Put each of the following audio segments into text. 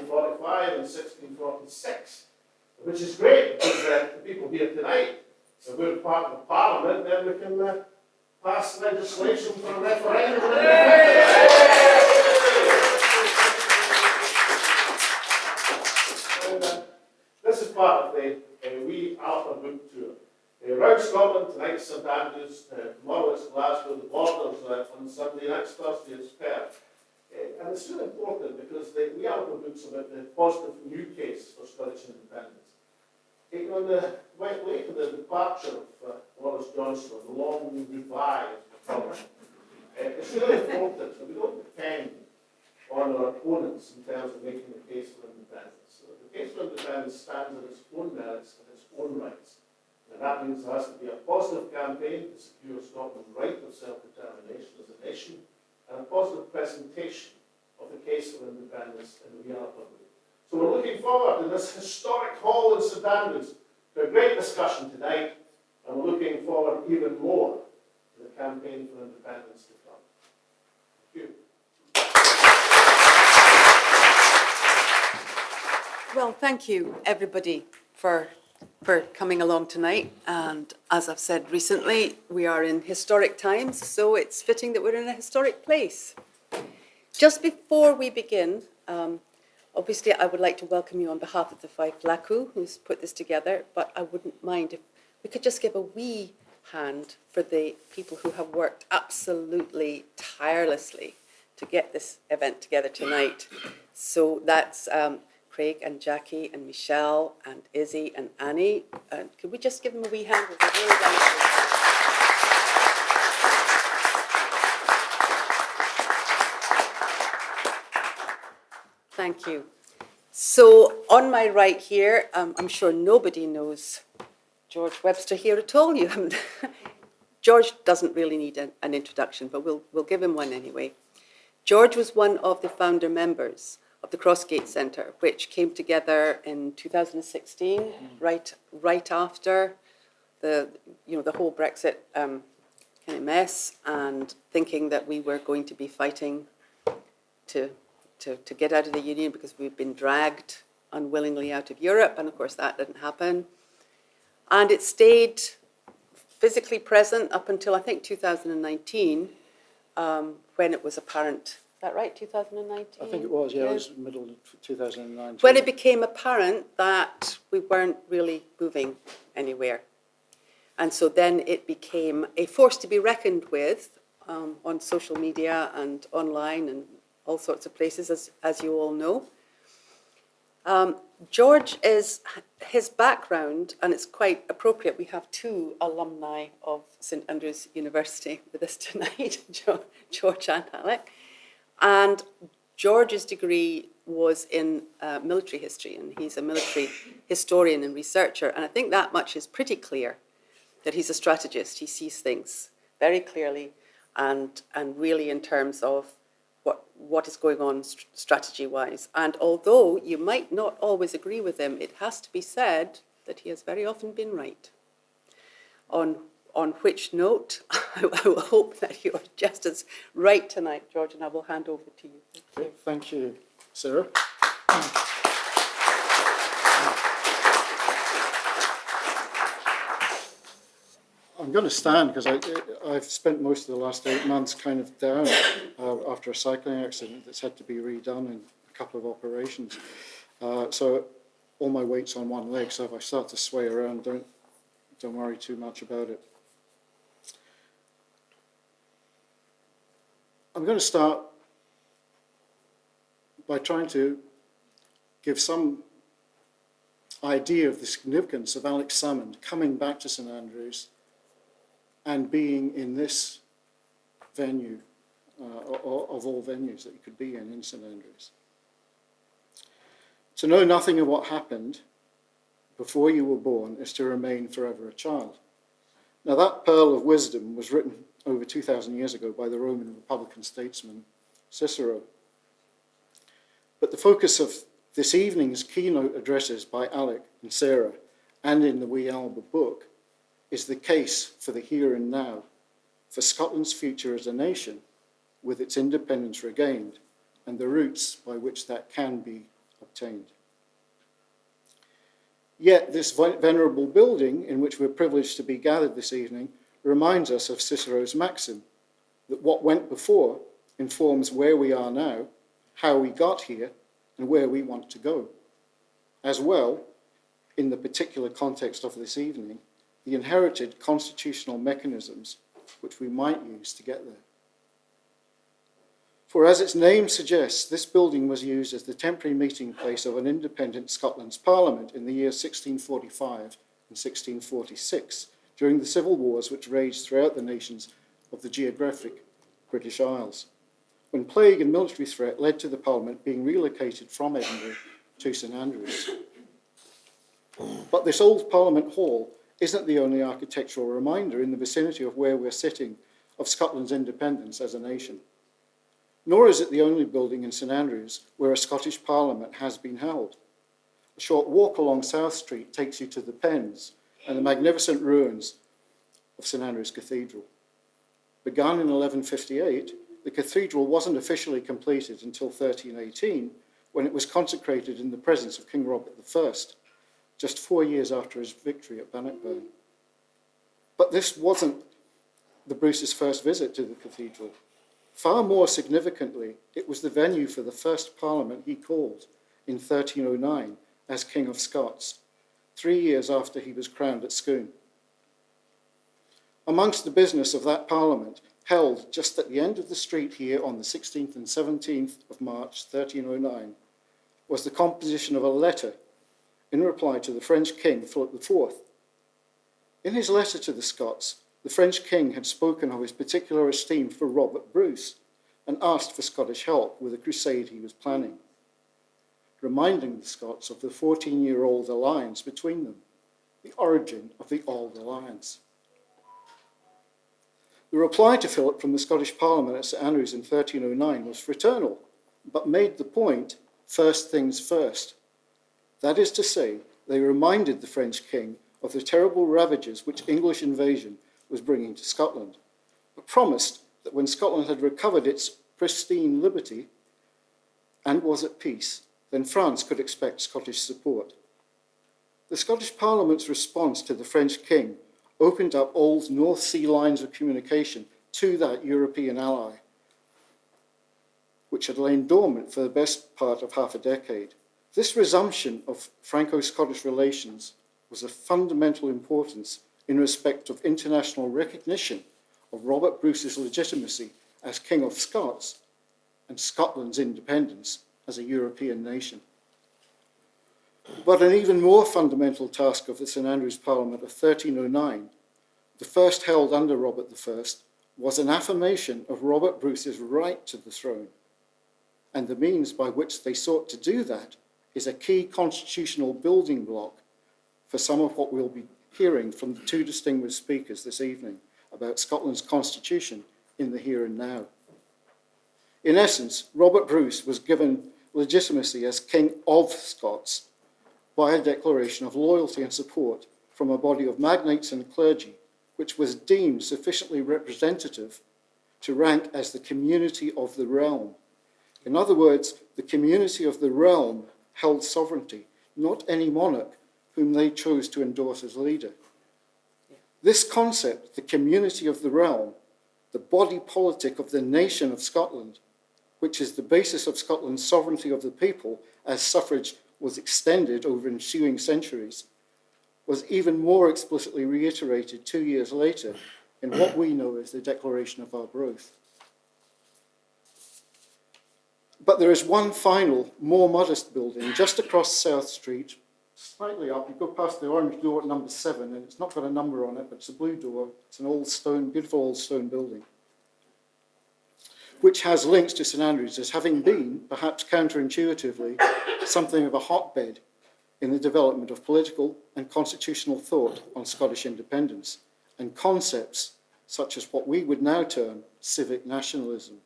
1645 and 1646, which is great because the people here tonight, it's a good part of the Parliament, then we can pass legislation for a referendum. This is part of the Wee Alba Book tour. Around Scotland, tonight St Andrews, tomorrow it's Glasgow, the Borders on Sunday, next Thursday it's Perth. And it's really important because the Wee Alba Book's about the positive new case for Scottish independence. Taking on the wake of the departure of Boris Johnson, or the long goodbye of the problem, it's really important that we don't depend on our opponents in terms of making the case for independence. So the case for independence stands on its own merits and its own rights. And that means there has to be a positive campaign to secure Scotland's right of self-determination as a nation, and a positive presentation of the case for independence in the Wee Alba Book. So we're looking forward in this historic hall in St Andrews to a great discussion tonight, and we're looking forward even more to the campaign for independence to come. Thank you. Well, thank you, everybody, for coming along tonight. And as I've said recently, we are in historic times, so it's fitting that we're in a historic place. Just before we begin, obviously I would like to welcome you on behalf of the Five Blackoo, who's put this together, but I wouldn't mind if we could just give a wee hand for the people who have worked absolutely tirelessly to get this event together tonight. So that's Craig and Jackie and Michelle and Izzy and Annie. Could we just give them a wee hand? They've really done it. Thank you. So on my right here, I'm sure nobody knows George Webster here at all. You haven't. George doesn't really need an introduction, but we'll give him one anyway. George was one of the founder members of the Crossgate Centre, which came together in 2016, right after the whole Brexit kind of mess, and thinking that we were going to be fighting to get out of the Union because we've been dragged unwillingly out of Europe, and of course that didn't happen. And it stayed physically present up until I think 2019, when it was apparent. Is that right, 2019? I think it was, yeah. It was middle of 2019. When it became apparent that we weren't really moving anywhere. And so then it became a force to be reckoned with on social media and online and all sorts of places, as you all know. George is, his background, and it's quite appropriate, we have two alumni of St Andrews University with us tonight, George and Alec. And George's degree was in military history, and he's a military historian and researcher. And I think that much is pretty clear, that he's a strategist. He sees things very clearly and really in terms of what is going on strategy-wise. And although you might not always agree with him, it has to be said that he has very often been right. On which note, I will hope that you're just as right tonight, George, and I will hand over to you. Okay, thank you, Sarah. I'm going to stand because I've spent most of the last 8 months kind of down after a cycling accident that's had to be redone in a couple of operations. So all my weight's on one leg, so if I start to sway around, don't worry too much about it. I'm going to start by trying to give some idea of the significance of Alex Salmond coming back to St Andrews and being in this venue, of all venues that you could be in St Andrews. To know nothing of what happened before you were born is to remain forever a child. Now that pearl of wisdom was written over 2,000 years ago by the Roman Republican statesman Cicero. But the focus of this evening's keynote addresses by Alec and Sarah, and in the Wee Alba Book, is the case for the here and now, for Scotland's future as a nation, with its independence regained, and the routes by which that can be obtained. retained. Yet this venerable building, in which we're privileged to be gathered this evening, reminds us of Cicero's maxim that what went before informs where we are now, how we got here, and where we want to go. As well, in the particular context of this evening, the inherited constitutional mechanisms which we might use to get there. For as its name suggests, this building was used as the temporary meeting place of an independent Scotland's Parliament in the years 1645 and 1646, during the civil wars which raged throughout the nations of the geographic British Isles, when plague and military threat led to the Parliament being relocated from Edinburgh to St Andrews. But this old Parliament Hall isn't the only architectural reminder in the vicinity of where we're sitting of Scotland's independence as a nation. Nor is it the only building in St Andrews where a Scottish Parliament has been held. A short walk along South Street takes you to the Pens and the magnificent ruins of St Andrews Cathedral. Begun in 1158, the cathedral wasn't officially completed until 1318, when it was consecrated in the presence of King Robert I, just 4 years after his victory at Bannockburn. But this wasn't the Bruce's first visit to the cathedral. Far more significantly, it was the venue for the first parliament he called in 1309 as King of Scots, 3 years after he was crowned at Scone. Amongst the business of that parliament, held just at the end of the street here on the 16th and 17th of March 1309, was the composition of a letter in reply to the French king, Philip IV. In his letter to the Scots, the French king had spoken of his particular esteem for Robert Bruce and asked for Scottish help with a crusade he was planning, reminding the Scots of the 14-year-old alliance between them, the origin of the Auld Alliance. The reply to Philip from the Scottish Parliament at St Andrews in 1309 was fraternal, but made the point, first things first. That is to say, they reminded the French king of the terrible ravages which English invasion was bringing to Scotland, but promised that when Scotland had recovered its pristine liberty and was at peace, then France could expect Scottish support. The Scottish Parliament's response to the French king opened up old North Sea lines of communication to that European ally, which had lain dormant for the best part of half a decade. This resumption of Franco-Scottish relations was of fundamental importance in respect of international recognition of Robert Bruce's legitimacy as King of Scots and Scotland's independence as a European nation. But an even more fundamental task of the St Andrews Parliament of 1309, the first held under Robert I, was an affirmation of Robert Bruce's right to the throne. And the means by which they sought to do that is a key constitutional building block for some of what we'll be hearing from the two distinguished speakers this evening about Scotland's constitution in the here and now. In essence, Robert Bruce was given legitimacy as King of Scots by a declaration of loyalty and support from a body of magnates and clergy, which was deemed sufficiently representative to rank as the community of the realm. In other words, the community of the realm held sovereignty, not any monarch whom they chose to endorse as leader. This concept, the community of the realm, the body politic of the nation of Scotland, which is the basis of Scotland's sovereignty of the people as suffrage was extended over ensuing centuries, was even more explicitly reiterated 2 years later in what we know as the Declaration of Arbroath. But there is one final, more modest building just across South Street, slightly up. You go past the orange door at number 7, and it's not got a number on it, but it's a blue door. It's an old stone, beautiful old stone building, which has links to St Andrews as having been, perhaps counterintuitively, something of a hotbed in the development of political and constitutional thought on Scottish independence and concepts such as what we would now term civic nationalism.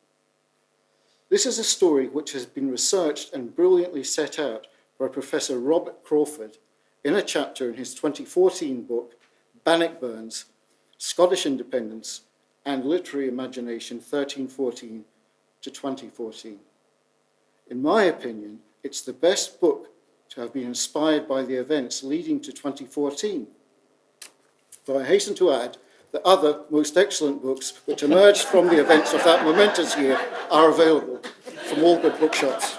This is a story which has been researched and brilliantly set out by Professor Robert Crawford in a chapter in his 2014 book, Bannockburn's Scottish Independence and Literary Imagination 1314 to 2014. In my opinion, it's the best book to have been inspired by the events leading to 2014. Though I hasten to add that other most excellent books which emerged from the events of that momentous year are available from all good bookshops.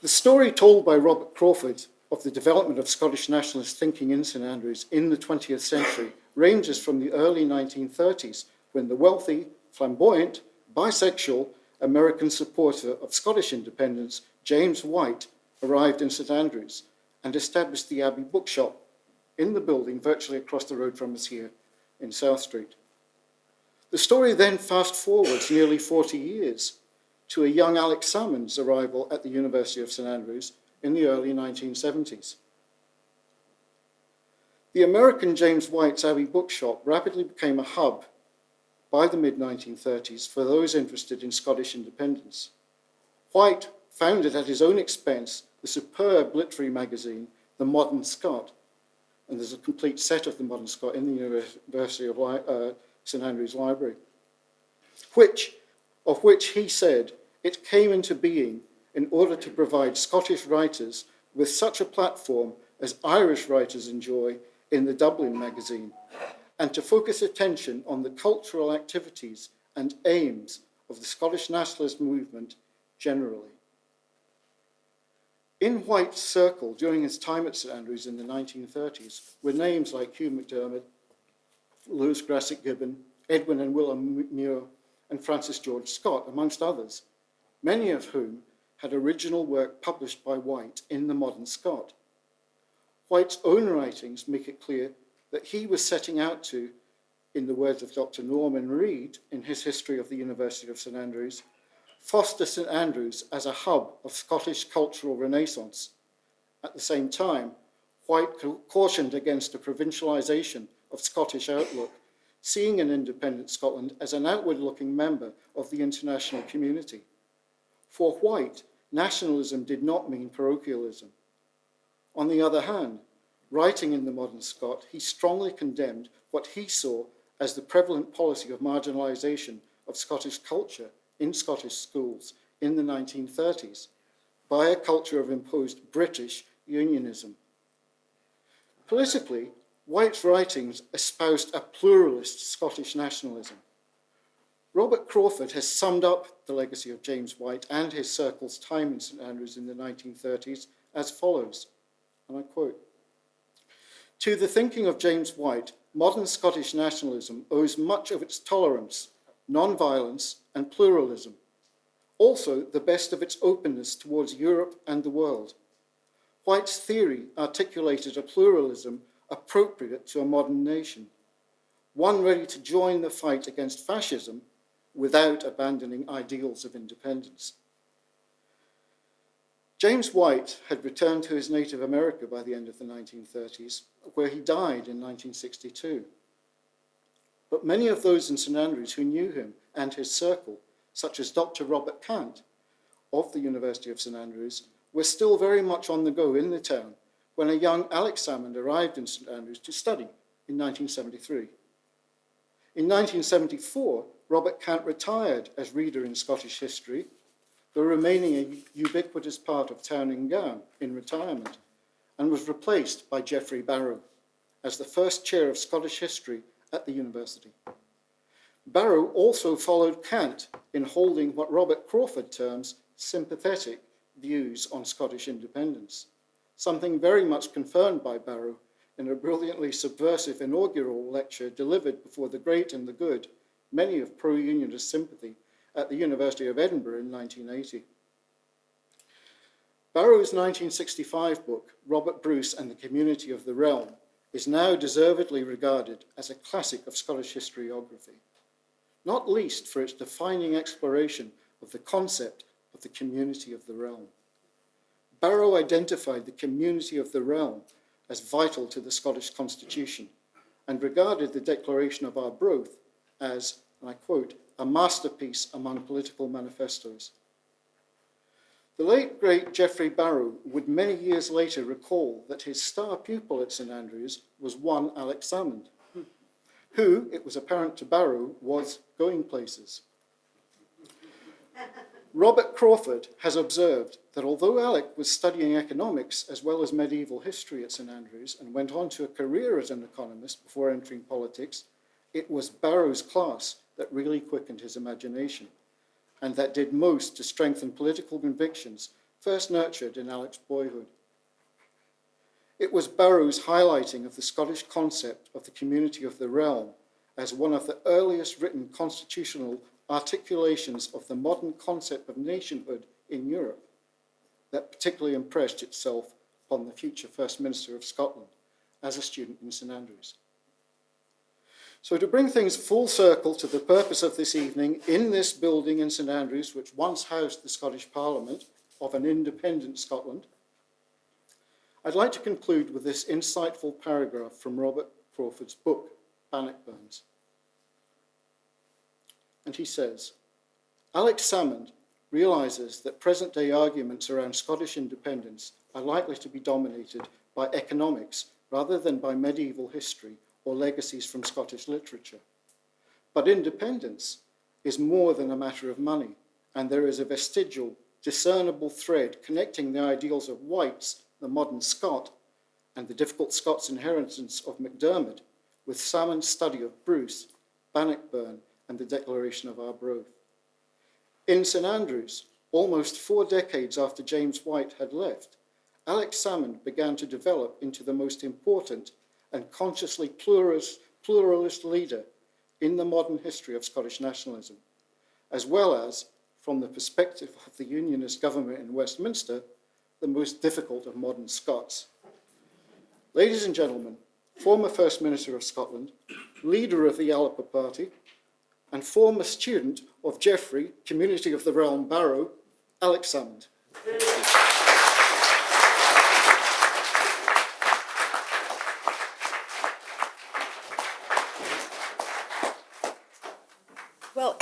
The story told by Robert Crawford of the development of Scottish nationalist thinking in St Andrews in the 20th century ranges from the early 1930s, when the wealthy, flamboyant, bisexual American supporter of Scottish independence, James White, arrived in St Andrews and established the Abbey Bookshop in the building virtually across the road from us here in South Street. The story then fast forwards nearly 40 years to a young Alex Salmond's arrival at the University of St Andrews in the early 1970s. The American James White's Abbey Bookshop rapidly became a hub by the mid-1930s for those interested in Scottish independence. White founded at his own expense the superb literary magazine, The Modern Scot, and there's a complete set of The Modern Scot in the University of St Andrews Library, of which he said it came into being in order to provide Scottish writers with such a platform as Irish writers enjoy in the Dublin magazine, and to focus attention on the cultural activities and aims of the Scottish nationalist movement generally. In White's circle during his time at St Andrews in the 1930s were names like Hugh MacDiarmid, Lewis Grassic Gibbon, Edwin and Willem Muir, and Francis George Scott, amongst others, many of whom had original work published by White in the Modern Scot. White's own writings make it clear that he was setting out to, in the words of Dr. Norman Reid in his History of the University of St Andrews, foster St Andrews as a hub of Scottish cultural renaissance. At the same time, White cautioned against a provincialisation of Scottish outlook, seeing an independent Scotland as an outward-looking member of the international community. For White, nationalism did not mean parochialism. On the other hand, writing in the Modern Scot, he strongly condemned what he saw as the prevalent policy of marginalisation of Scottish culture in Scottish schools in the 1930s by a culture of imposed British unionism. Politically, White's writings espoused a pluralist Scottish nationalism. Robert Crawford has summed up the legacy of James White and his circle's time in St Andrews in the 1930s as follows, and I quote, "To the thinking of James White, modern Scottish nationalism owes much of its tolerance, non-violence, and pluralism, also the best of its openness towards Europe and the world. White's theory articulated a pluralism appropriate to a modern nation, one ready to join the fight against fascism without abandoning ideals of independence." James White had returned to his native America by the end of the 1930s, where he died in 1962. But many of those in St Andrews who knew him and his circle, such as Dr. Robert Cant of the University of St Andrews, were still very much on the go in the town when a young Alex Salmond arrived in St Andrews to study in 1973. In 1974, Robert Cant retired as reader in Scottish history, though remaining a ubiquitous part of town and gown in retirement, and was replaced by Geoffrey Barrow as the first chair of Scottish history at the university. Barrow also followed Cant in holding what Robert Crawford terms sympathetic views on Scottish independence, something very much confirmed by Barrow in a brilliantly subversive inaugural lecture delivered before the great and the good, many of pro-unionist sympathy, at the University of Edinburgh in 1980. Barrow's 1965 book, Robert Bruce and the Community of the Realm, is now deservedly regarded as a classic of Scottish historiography, not least for its defining exploration of the concept of the community of the realm. Barrow identified the community of the realm as vital to the Scottish Constitution and regarded the Declaration of Arbroath as, and I quote, a masterpiece among political manifestos. The late, great Geoffrey Barrow would many years later recall that his star pupil at St Andrews was one Alex Salmond. who, it was apparent to Barrow, was going places. Robert Crawford has observed that although Alec was studying economics as well as medieval history at St Andrews and went on to a career as an economist before entering politics, it was Barrow's class that really quickened his imagination and that did most to strengthen political convictions first nurtured in Alec's boyhood. It was Barrow's highlighting of the Scottish concept of the community of the realm as one of the earliest written constitutional articulations of the modern concept of nationhood in Europe that particularly impressed itself upon the future First Minister of Scotland as a student in St Andrews. So to bring things full circle to the purpose of this evening, in this building in St Andrews, which once housed the Scottish Parliament of an independent Scotland, I'd like to conclude with this insightful paragraph from Robert Crawford's book, Bannockburns. And he says, Alec Salmond realises that present-day arguments around Scottish independence are likely to be dominated by economics rather than by medieval history or legacies from Scottish literature. But independence is more than a matter of money, and there is a vestigial, discernible thread connecting the ideals of White's, the modern Scot, and the difficult Scots inheritance of MacDermid with Salmond's study of Bruce, Bannockburn, and the Declaration of Arbroath. In St Andrews, almost 4 decades after James White had left, Alec Salmond began to develop into the most important and consciously pluralist leader in the modern history of Scottish nationalism, as well as, from the perspective of the Unionist government in Westminster, the most difficult of modern Scots. Ladies and gentlemen, former First Minister of Scotland, leader of the Wee Alba Party, and former student of Geoffrey, Community of the Realm Barrow, Alec Salmond. Well,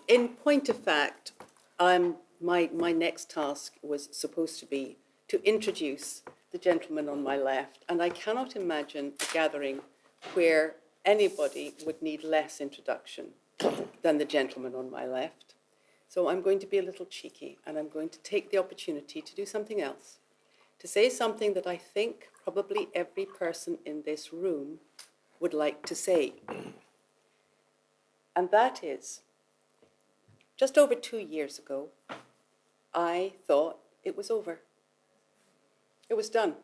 in point of fact, my next task was supposed to be to introduce the gentleman on my left, and I cannot imagine a gathering where anybody would need less introduction than the gentleman on my left. So I'm going to be a little cheeky, and I'm going to take the opportunity to do something else, to say something that I think probably every person in this room would like to say. And that is, just over 2 years ago, I thought it was over. It was done.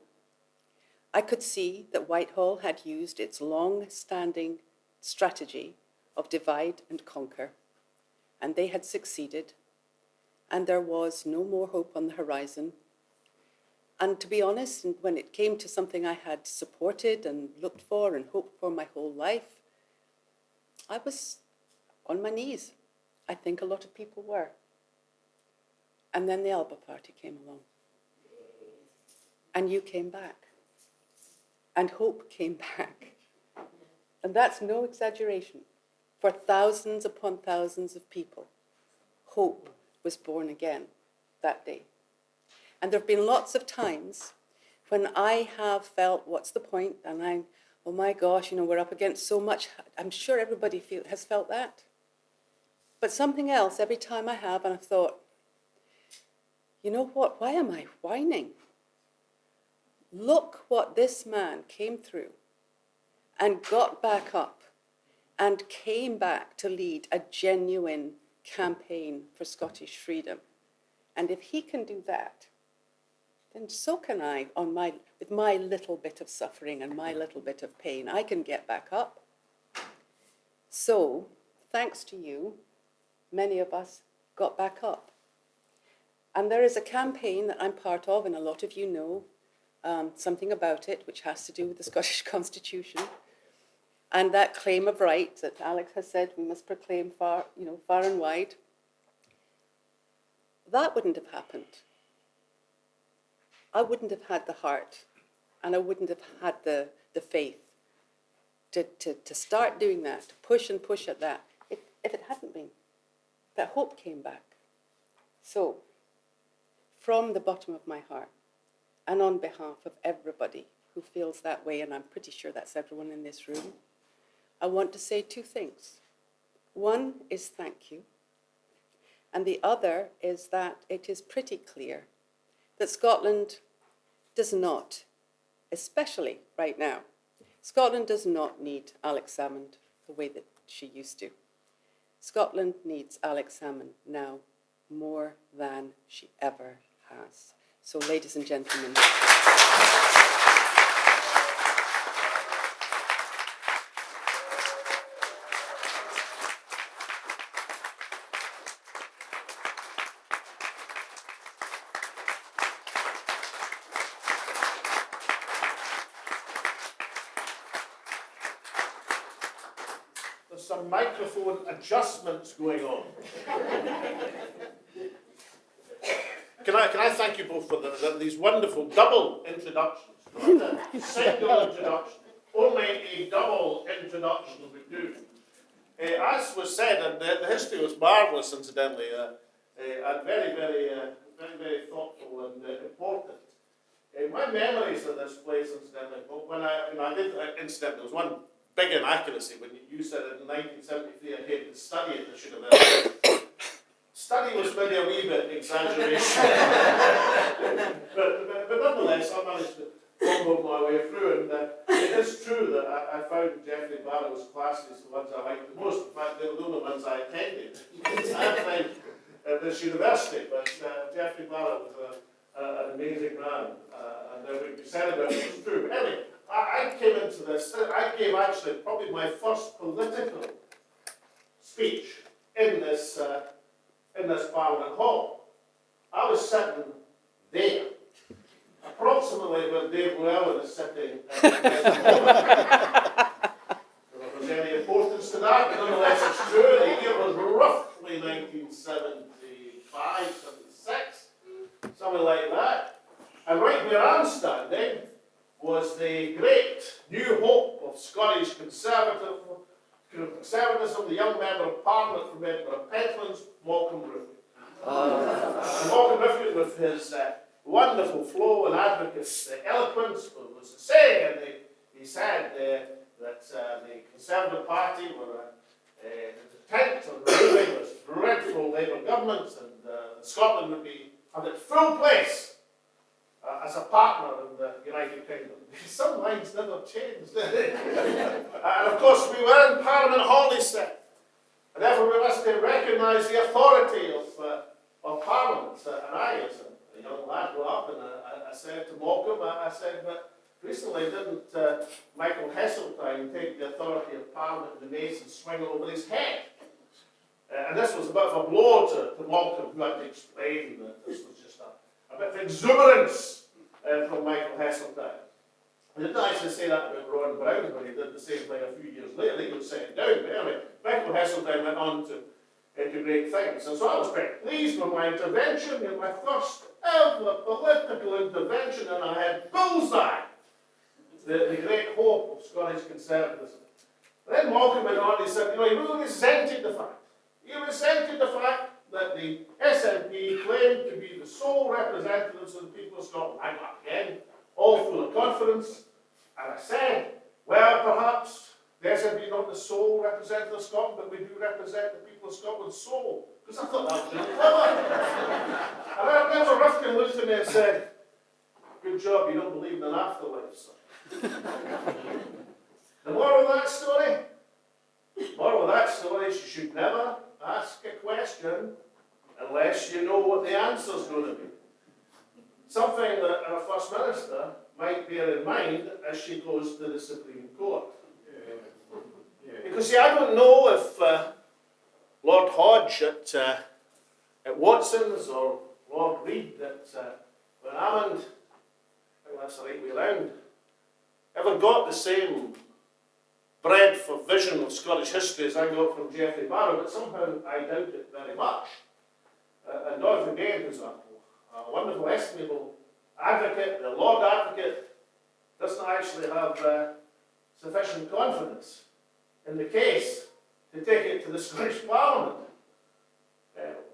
I could see that Whitehall had used its long-standing strategy of divide and conquer, and they had succeeded, and there was no more hope on the horizon. And to be honest, when it came to something I had supported and looked for and hoped for my whole life, I was on my knees. I think a lot of people were. And then the Alba Party came along. And you came back. And hope came back. And that's no exaggeration. For thousands upon thousands of people, hope was born again that day. And there have been lots of times when I have felt, what's the point? And oh my gosh, we're up against so much. I'm sure everybody has felt that. But something else, every time I have, and I've thought, you know what, why am I whining? Look what this man came through and got back up and came back to lead a genuine campaign for Scottish freedom. And if he can do that, then so can I, with my little bit of suffering and my little bit of pain. I can get back up. So, thanks to you, many of us got back up. And there is a campaign that I'm part of, and a lot of you know something about it, which has to do with the Scottish Constitution. And that claim of right that Alex has said we must proclaim far and wide. That wouldn't have happened. I wouldn't have had the heart, and I wouldn't have had the faith to start doing that, to push and push at that, if it hadn't been. That hope came back. So, from the bottom of my heart, and on behalf of everybody who feels that way, and I'm pretty sure that's everyone in this room, I want to say two things. One is thank you, and the other is that it is pretty clear that Scotland does not, especially right now, Scotland does not need Alex Salmond the way that she used to. Scotland needs Alex Salmond now more than she ever has. So, ladies and gentlemen, there's some microphone adjustments going on. Can I thank you both for these wonderful double introductions? Not a single introduction, only a double introduction would do. As was said, and the history was marvellous, incidentally, and very thoughtful and important. My memories of this place, incidentally, when I did, incidentally, there was one big inaccuracy when you said in 1973 I came to study at this university. Study was maybe a wee bit exaggeration. but nonetheless, I managed to fumble my way through, and it is true that I found Geoffrey Barrow's classes the ones I liked the most. In fact, they were the only ones I attended at this university, but Geoffrey Barrow was an amazing man, and what you said about it was true. But anyway, I came into this, I gave actually probably my first political speech in this Parliament Hall. I was sitting there, approximately where Dave Llewellyn is sitting at the moment. If there's any importance to that, but nonetheless it's true. The year was roughly 1975, 76, something like that. And right where I'm standing was the great new hope of Scottish conservatism, the young member of Parliament from Edinburgh Pentlands, Malcolm Ruffin. And Malcolm Ruffin, with his wonderful flow and advocate eloquence, was saying, and he said that the Conservative Party were intent on removing this dreadful Labour government, and Scotland would have its full place as a partner in the United Kingdom. Some lines never changed, did they? And of course, we were in Parliament Hall, he said. And therefore, we must recognise the authority of Parliament. And I, as a young lad, grew up, and I said to Malcolm, I said, but recently didn't Michael Heseltine take the authority of Parliament in the mace and swing it over his head? And this was a bit of a blow to Malcolm, who had to explain that this was just a bit of exuberance from Michael Heseltine. I didn't actually say that about Ron Brown when he did the same thing a few years later. He was set down. But anyway, Michael Heseltine went on to great things. And so I was quite pleased with my intervention, in my first ever political intervention, and I had bullseye, the great hope of Scottish conservatism. And then Malcolm went on, he said, he really resented the fact. He resented the fact that the SNP claimed to be the sole representatives of the people of Scotland. I'm up again, all full of confidence. And I said, well, perhaps the SNP is not the sole representative of Scotland, but we do represent the people of Scotland's soul. Because I thought that was really clever. And I remember Rifkin looked at me and said, good job, you don't believe in an afterlife, son. The moral of that story? The moral of that story is you should never ask a question unless you know what the answer is going to be. Something that our First Minister might bear in mind as she goes to the Supreme Court. Because, see, I don't know if Lord Hodge at Watson's or Lord Reid at Salmond, I think that's the right way around, ever got the same breadth of vision of Scottish history as I got from Geoffrey Barrow, but somehow I doubt it very much. And Dorothy Bain, who's a wonderful, estimable advocate, the Lord Advocate, doesn't actually have sufficient confidence in the case to take it to the Scottish Parliament.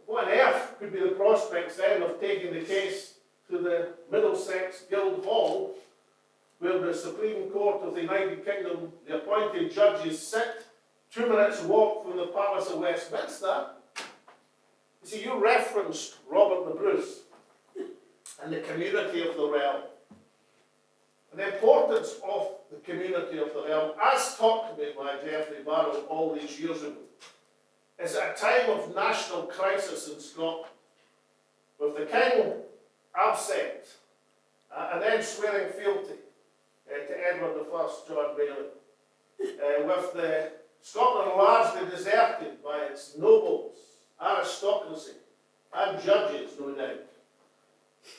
What on earth could be the prospects then of taking the case to the Middlesex Guildhall where the Supreme Court of the United Kingdom, the appointed judges sit 2 minutes walk from the Palace of Westminster. You see, you referenced Robert the Bruce and the community of the realm. And the importance of the community of the realm, as talked to me by Geoffrey Barrow all these years ago, is at a time of national crisis in Scotland, with the King absent, and then swearing fealty to Edward I, John Bailey, with the Scotland largely deserted by its nobles, aristocracy, and judges, no doubt,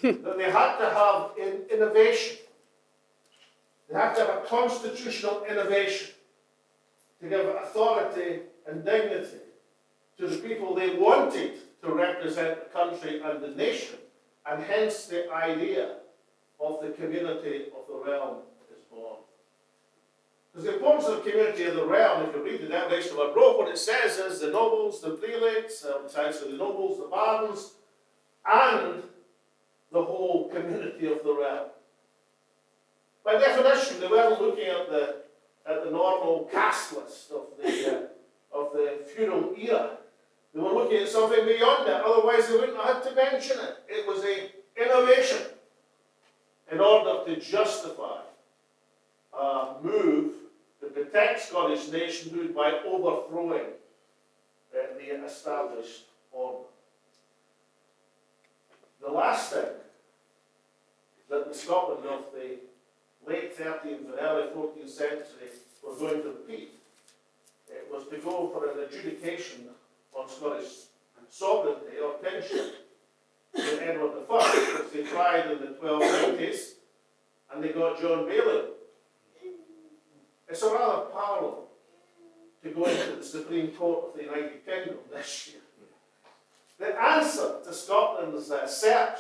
that they had to have innovation. They had to have a constitutional innovation to give authority and dignity to the people they wanted to represent the country and the nation, and hence the idea of the community of the realm is born. Because the importance of the community of the realm, if you read the Declaration of Arbroath, what it says is the nobles, the prelates, the nobles, the barons, and the whole community of the realm. By definition, they weren't looking at the normal caste list of the feudal era. They were looking at something beyond that, otherwise they wouldn't have had to mention it. It was an innovation in order to justify a move to protect Scottish nationhood by overthrowing the established order. The last thing that the Scotland of the late 13th and early 14th century were going to repeat, it was to go for an adjudication on Scottish sovereignty or kingship to Edward I, which they tried in the 1290s, and they got John Bailey. It's a rather parallel to go into the Supreme Court of the United Kingdom this year. The answer to Scotland's search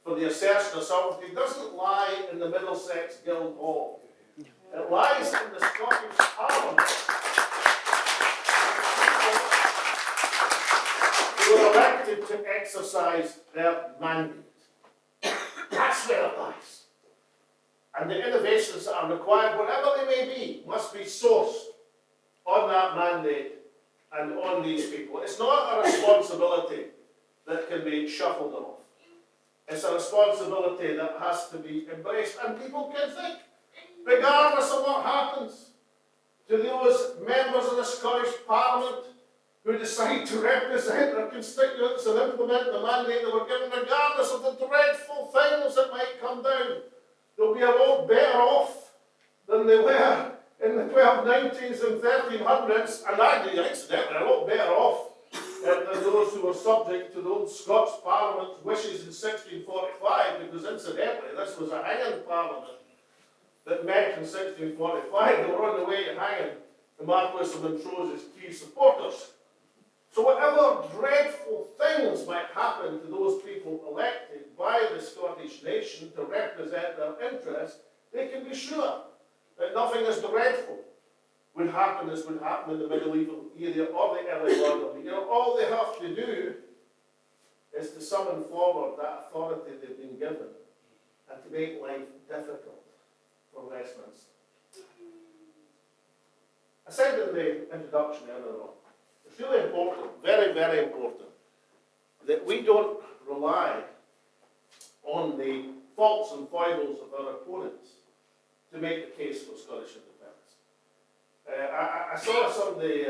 for the assertion of sovereignty doesn't lie in the Middlesex Guildhall. It lies in the Scottish Parliament. Who were elected to exercise their mandate. That's where it lies. And the innovations that are required, whatever they may be, must be sourced on that mandate and on these people. It's not a responsibility that can be shuffled off. It's a responsibility that has to be embraced. And people can think, regardless of what happens, to those members of the Scottish Parliament who decide to represent their constituents and implement the mandate they were given, regardless of the dreadful things that might come down, they'll be a lot better off than they were in the 1290s and 1300s, and actually, incidentally, a lot better off than those who were subject to the old Scots Parliament's wishes in 1645, because incidentally, this was a hanging parliament that met in 1645. They were on the way to hanging the Marquess of Montrose's key supporters. So whatever dreadful things might happen to those people elected by the Scottish nation to represent their interests, they can be sure that nothing as dreadful would happen as would happen in the medieval era or the early modern era. All they have to do is to summon forward that authority they've been given and to make life difficult for Westminster. I said in the introduction earlier on, it's really important, very, very important, that we don't rely on the faults and foibles of our opponents to make the case for Scottish independence. I saw somebody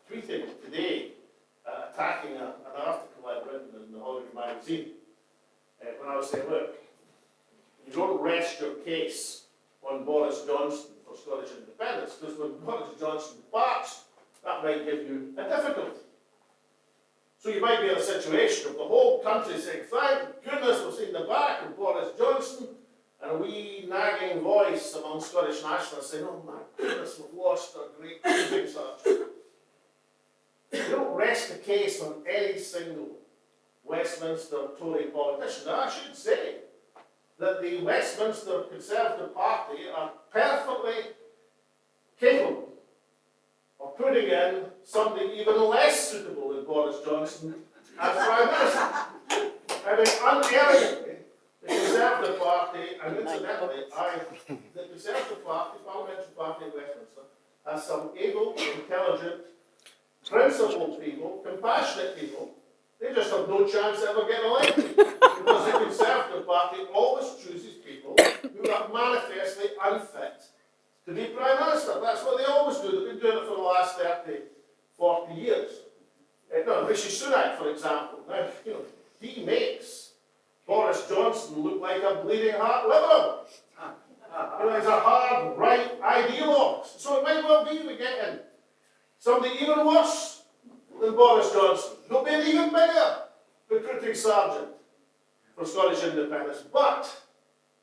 tweeting today attacking an article I'd written in the Hollywood magazine when I was saying, look, you don't rest your case on Boris Johnson for Scottish independence, because when Boris Johnson departs, that might give you a difficulty. So you might be in a situation of the whole country saying, thank goodness we've seen the back of Boris Johnson, and a wee nagging voice among Scottish nationalists saying, oh my goodness, we've lost our great moving sergeant. You don't rest the case on any single Westminster Tory politician. Now I should say that the Westminster Conservative Party are perfectly capable of putting in somebody even less suitable than Boris Johnson as Prime Minister. I mean, unerringly, the Conservative Party, and incidentally, the Conservative Party, Parliamentary Party of Westminster, has some able, intelligent, principled people, compassionate people. They just have no chance of ever getting elected. Because the Conservative Party always chooses people who are manifestly unfit to be Prime Minister. That's what they always do. They've been doing it for the last 30, 40 years. No, Rishi Sunak, for example, now, he makes Boris Johnson look like a bleeding heart liberal. He's a hard right ideologue. So it might well be we get in somebody even worse than Boris Johnson. He'll be an even bigger recruiting sergeant for Scottish independence. But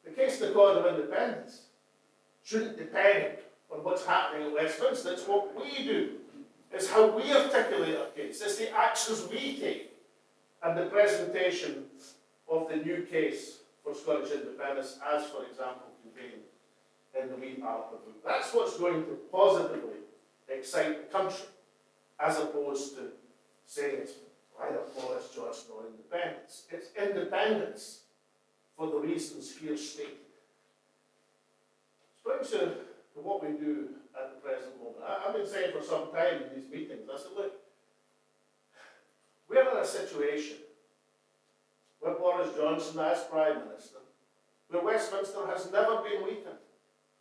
the case of the cause of independence shouldn't depend on what's happening at Westminster. It's what we do. It's how we articulate our case. It's the actions we take and the presentation of the new case for Scottish independence, as, for example, contained in the Wee Alba Book. That's what's going to positively excite the country, as opposed to saying it's either Boris Johnson or independence. It's independence for the reasons here stated. This brings you to what we do at the present moment. I've been saying for some time in these meetings, I said, look, we're in a situation where Boris Johnson, as Prime Minister, where Westminster has never been weakened.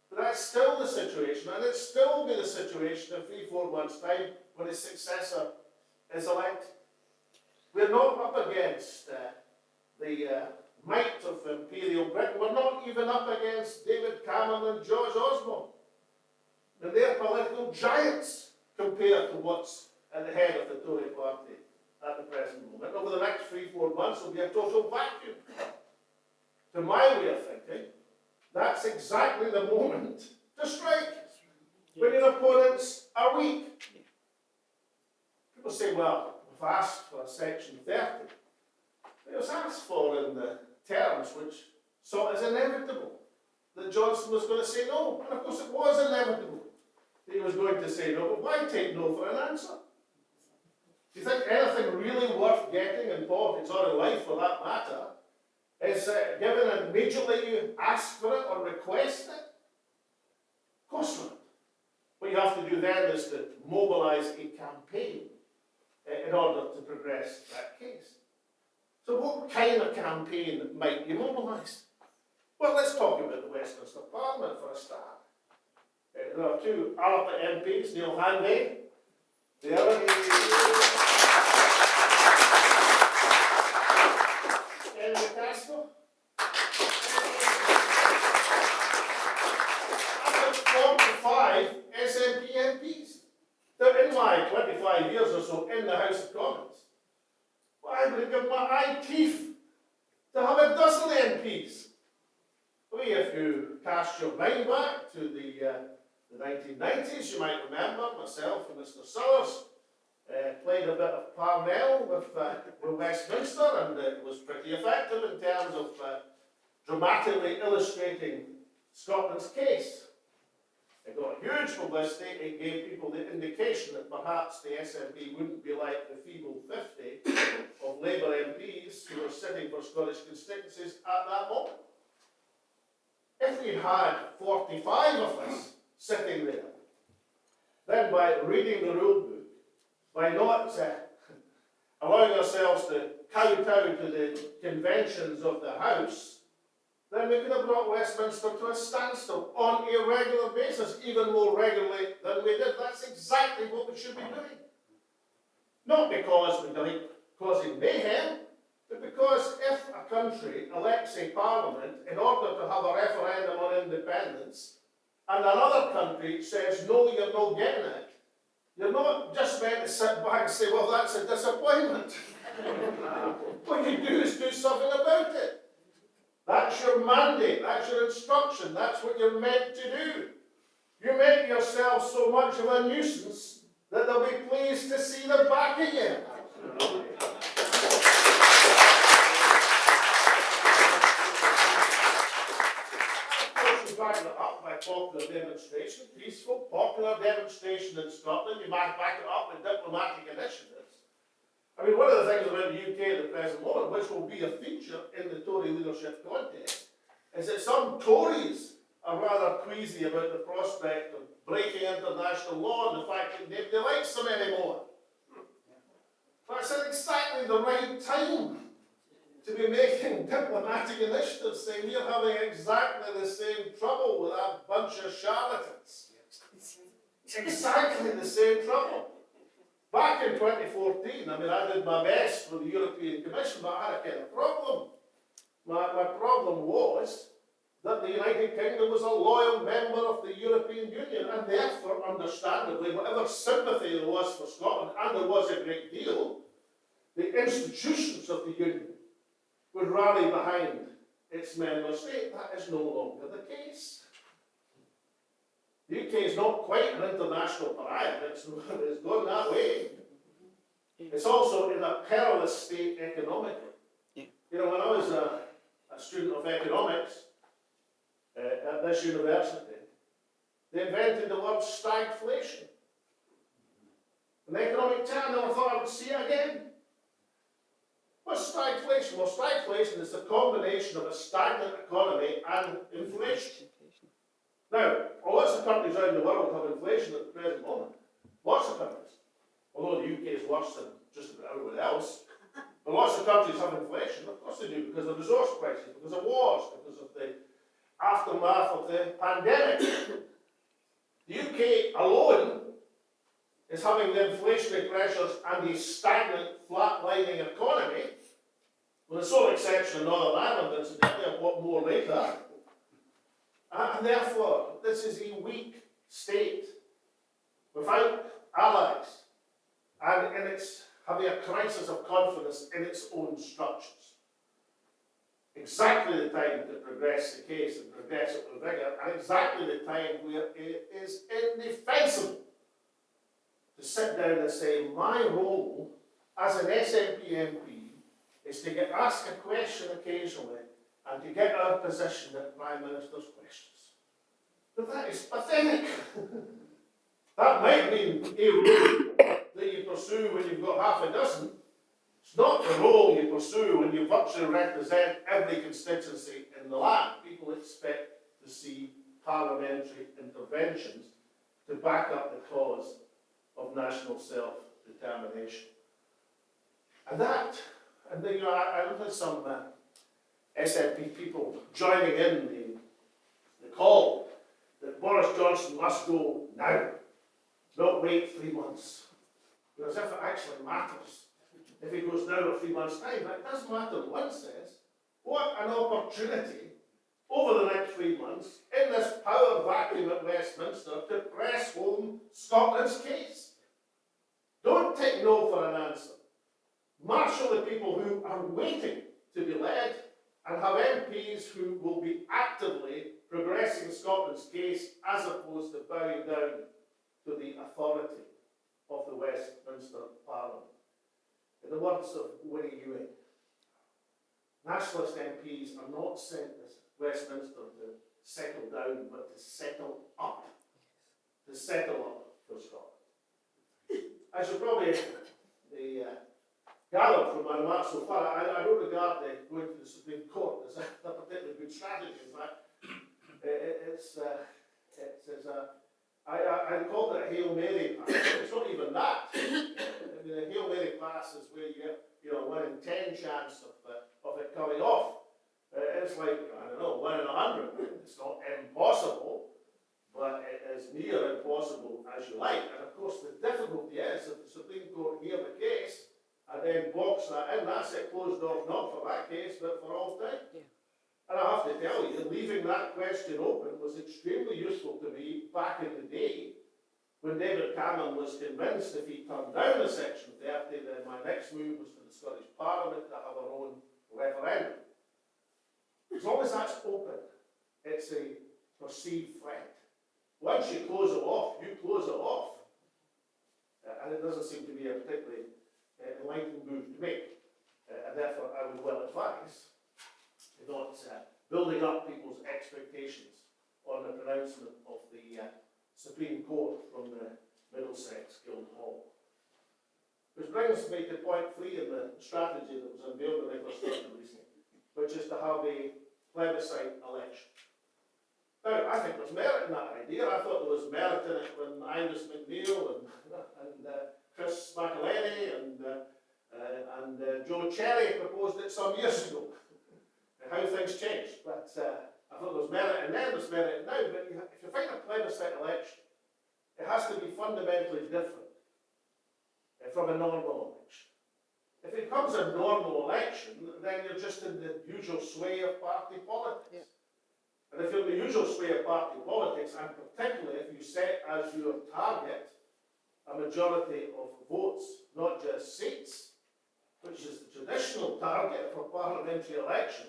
But that's still the situation, and it'll still be the situation in 3-4 months' time when his successor is elected. We're not up against the might of Imperial Britain. We're not even up against David Cameron and George Osborne. And they're political giants compared to what's at the head of the Tory party at the present moment. Over the next 3-4 months will be a total vacuum. To my way of thinking, that's exactly the moment to strike, when your opponents are weak. People say, well, we've asked for a Section 30. It was asked for in the terms which saw it as inevitable that Johnson was going to say no. And of course it was inevitable that he was going to say no, but why take no for an answer? Do you think anything really worth getting in politics, or in life for that matter, is given immediately you ask for it or request it? Of course not. What you have to do then is to mobilise a campaign in order to progress that case. So what kind of campaign might you mobilise? Well, let's talk about the Westminster Parliament for a start. There are two Alba MPs, Neil Hanvey, the other Henry Castle. I've got 45 SNP MPs. They're in my 25 years or so in the House of Commons. Well, I would give my eye teeth to have a dozen MPs. Well, if you cast your mind back to the 1990s, you might remember myself and Mr. Sullers played a bit of parnell with Westminster, and it was pretty effective in terms of dramatically illustrating Scotland's case. It got huge publicity. It gave people the indication that perhaps the SNP wouldn't be like the feeble 50 of Labour MPs who were sitting for Scottish constituencies at that moment. If we had 45 of us sitting there, then by reading the rule book, by not allowing ourselves to kowtow to the conventions of the House, then we could have brought Westminster to a standstill on a regular basis, even more regularly than we did. That's exactly what we should be doing. Not because we like causing mayhem, but because if a country elects a parliament in order to have a referendum on independence, and another country says, no, you're not getting it, you're not just meant to sit back and say, well, that's a disappointment. What you do is do something about it. That's your mandate, that's your instruction, that's what you're meant to do. You make yourself so much of a nuisance that they'll be pleased to see the back of you. Back it up by popular demonstration, peaceful, popular demonstration in Scotland. You might back it up with diplomatic initiatives. I mean, one of the things about the UK at the present moment, which will be a feature in the Tory leadership contest, is that some Tories are rather queasy about the prospect of breaking international law and the fact that nobody likes them anymore. But it's at exactly the right time to be making diplomatic initiatives saying we're having exactly the same trouble with that bunch of charlatans. Exactly the same trouble. Back in 2014, I mean, I did my best with the European Commission, but I had a kind of problem. My problem was that the United Kingdom was a loyal member of the European Union, and therefore, understandably, whatever sympathy there was for Scotland, and there was a great deal, the institutions of the Union would rally behind its member state. That is no longer the case. The UK is not quite an international pariah, it's gone that way. It's also in a perilous state economically. Yeah. You know, when I was a student of economics at this university, they invented the word stagflation. An economic term, I never thought I would see it again. What's stagflation? Well, stagflation is the combination of a stagnant economy and inflation. Now, lots of countries around the world have inflation at the present moment. Lots of countries. Although the UK is worse than just about everywhere else. But lots of countries have inflation. Of course they do, because of resource crises, because of wars, because of the aftermath of the pandemic. The UK alone is having the inflationary pressures and the stagnant, flatlining economy, with the sole exception of Northern Ireland, incidentally, and what more later. And therefore, this is a weak state, without allies, and it's having a crisis of confidence in its own structures. Exactly the time to progress the case and progress it with vigour, and exactly the time where it is indefensible to sit down and say, my role as an SNP MP is to get asked a question occasionally and to get our position at Prime Minister's questions. But that is pathetic. That might mean a role that you pursue when you've got half a dozen. It's not the role you pursue when you virtually represent every constituency in the land. People expect to see parliamentary interventions to back up the cause of national self-determination. And I look at some SNP people joining in the call that Boris Johnson must go now, not wait 3 months. As if it actually matters if he goes now or 3 months' time. But it does matter in one sense. What an opportunity over the next 3 months in this power vacuum at Westminster to press home Scotland's case. Don't take no for an answer. Marshal the people who are waiting to be led and have MPs who will be actively progressing Scotland's case as opposed to bowing down to the authority of the Westminster Parliament. In the words of Winnie Ewing, nationalist MPs are not sent to Westminster to settle down, but to settle up. To settle up for Scotland. I should probably gather from my remarks so far, I don't regard going to the Supreme Court as a particularly good strategy. In fact, I called it a Hail Mary pass. It's not even that. I mean, a Hail Mary pass is where you get, 1 in 10 chance of it coming off. It's like, 1 in 100. It's not impossible, but it is near impossible as you like. And of course, the difficulty is that the Supreme Court hear the case and then box that in. That's it closed off, not for that case, but for all time. Yeah. And I have to tell you, leaving that question open was extremely useful to me back in the day when David Cameron was convinced if he turned down the Section 30, then my next move was for the Scottish Parliament to have our own referendum. As long as that's open, it's a perceived threat. Once you close it off, you close it off. And it doesn't seem to be a particularly enlightened move to make. And therefore, I would well advise not building up people's expectations on the pronouncement of the Supreme Court from the Middlesex Guildhall. Which brings me to point 3 in the strategy that was unveiled by Nicholas Sturgeon recently, which is to have a plebiscite election. Now, I think there's merit in that idea. I thought there was merit in it when Angus MacNeil and Chris McElhenney and Joe Cherry proposed it some years ago. How things changed. But I thought there was merit in then, there's merit now. But if you find a plebiscite election, it has to be fundamentally different from a normal election. If it becomes a normal election, then you're just in the usual sway of party politics. Yeah. And if you're in the usual sway of party politics, and particularly if you set as your target a majority of votes, not just seats, which is the traditional target for parliamentary election,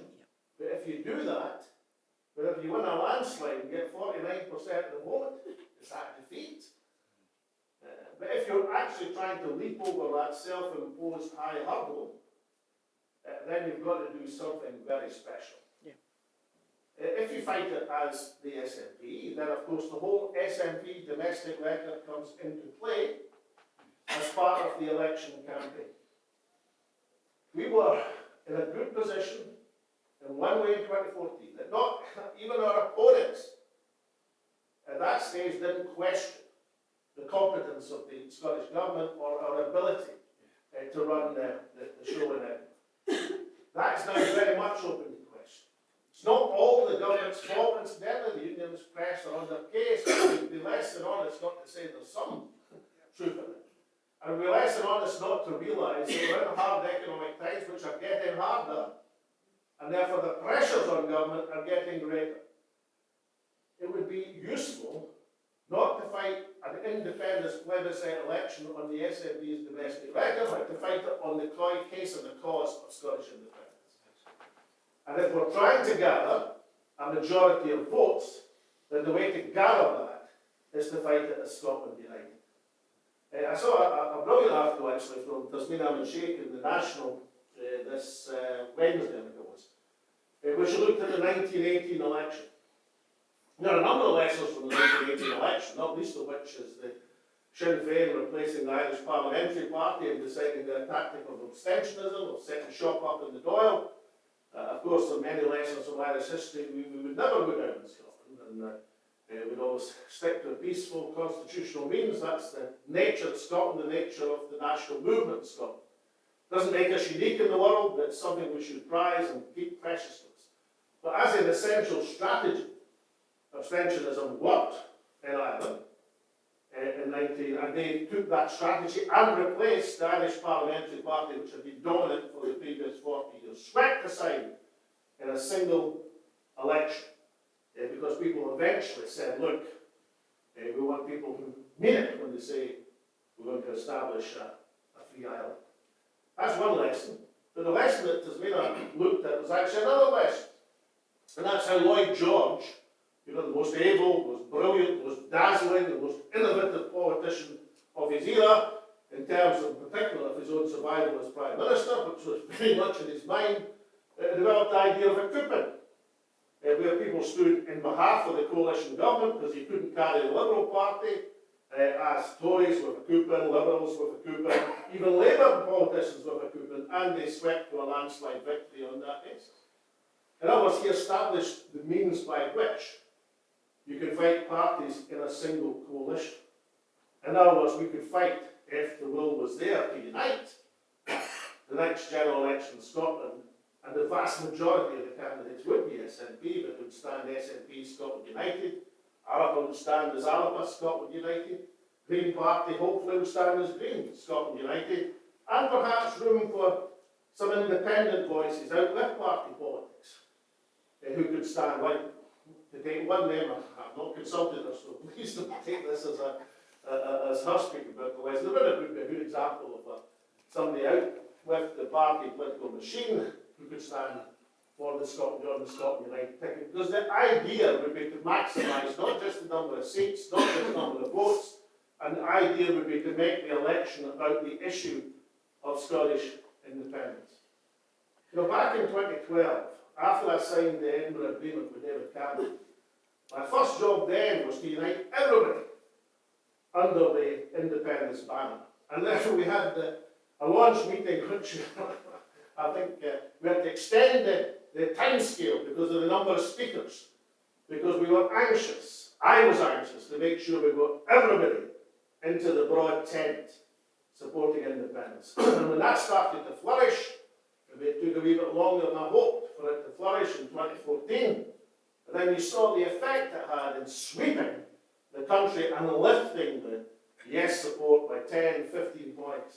but if you do that, but if you win a landslide and get 49% of the vote, is that defeat? But if you're actually trying to leap over that self-imposed high hurdle, then you've got to do something very special. Yeah. If you fight it as the SNP, then of course the whole SNP domestic record comes into play as part of the election campaign. We were in a good position in one way in 2014, that not even our opponents at that stage didn't question the competence of the Scottish Government or our ability to run the show in Edinburgh. That is now very much open to question. It's not all the government's fault, incidentally. The unionist press are under case. It would be less than honest not to say there's some truth in it. And it would be less than honest not to realise that we're in hard economic times which are getting harder, and therefore the pressures on government are getting greater. It would be useful not to fight an independence plebiscite election on the SNP's domestic record, but to fight it on the case and the cause of Scottish independence. And if we're trying to gather a majority of votes, then the way to gather that is to fight it as Scotland United. I saw a brilliant article actually from Tasmin Ahmed Sheikh in the National this Wednesday, I think it was, which looked at the 1918 election. There are a number of lessons from the 1918 election, not least of which is the Sinn Féin replacing the Irish Parliamentary Party and deciding their tactic of abstentionism, of setting shop up in the Dáil. Of course, there are many lessons from Irish history. We would never go down in Scotland, and we'd always stick to peaceful constitutional means. That's the nature of Scotland, the nature of the national movement in Scotland. Doesn't make us unique in the world, but it's something we should prize and keep precious to us. But as an essential strategy, abstentionism worked in Ireland in 19, and they took that strategy and replaced the Irish Parliamentary Party, which had been dominant for the previous 40 years, swept aside in a single election, because people eventually said, look, we want people who mean it when they say we're going to establish a free Ireland. That's one lesson. But the lesson that Tasmina looked at was actually another lesson. And that's how Lloyd George, the most able, most brilliant, most dazzling, the most innovative politician of his era, in terms of, in particular, of his own survival as Prime Minister, which was very much in his mind, developed the idea of a coupon, where people stood in behalf of the coalition government because he couldn't carry the Liberal Party, as Tories with a coupon, Liberals with a coupon, even Labour politicians with a coupon, and they swept to a landslide victory on that basis. In other words, he established the means by which you can fight parties in a single coalition. In other words, we could fight, if the will was there, to unite the next general election in Scotland, and the vast majority of the candidates would be SNP, but would stand SNP Scotland United. Alba would stand as Alba Scotland United. Green Party hopefully would stand as Green Scotland United, and perhaps room for some independent voices out with party politics, who could stand, like, to take one name, I've not consulted her, so please don't take this as her speaking about the West. There would be a good example of somebody out with the party political machine who could stand for the Scotland United ticket. Because the idea would be to maximise not just the number of seats, not just the number of votes, and the idea would be to make the election about the issue of Scottish independence. Back in 2012, after I signed the Edinburgh Agreement with David Cameron, my first job then was to unite everybody under the independence banner. And therefore we had a launch meeting which I think we had to extend the time scale because of the number of speakers, because we were anxious, I was anxious to make sure we got everybody into the broad tent supporting independence. And when that started to flourish, it took a wee bit longer than I hoped for it to flourish in 2014. And then you saw the effect it had in sweeping the country and lifting the yes support by 10, 15 points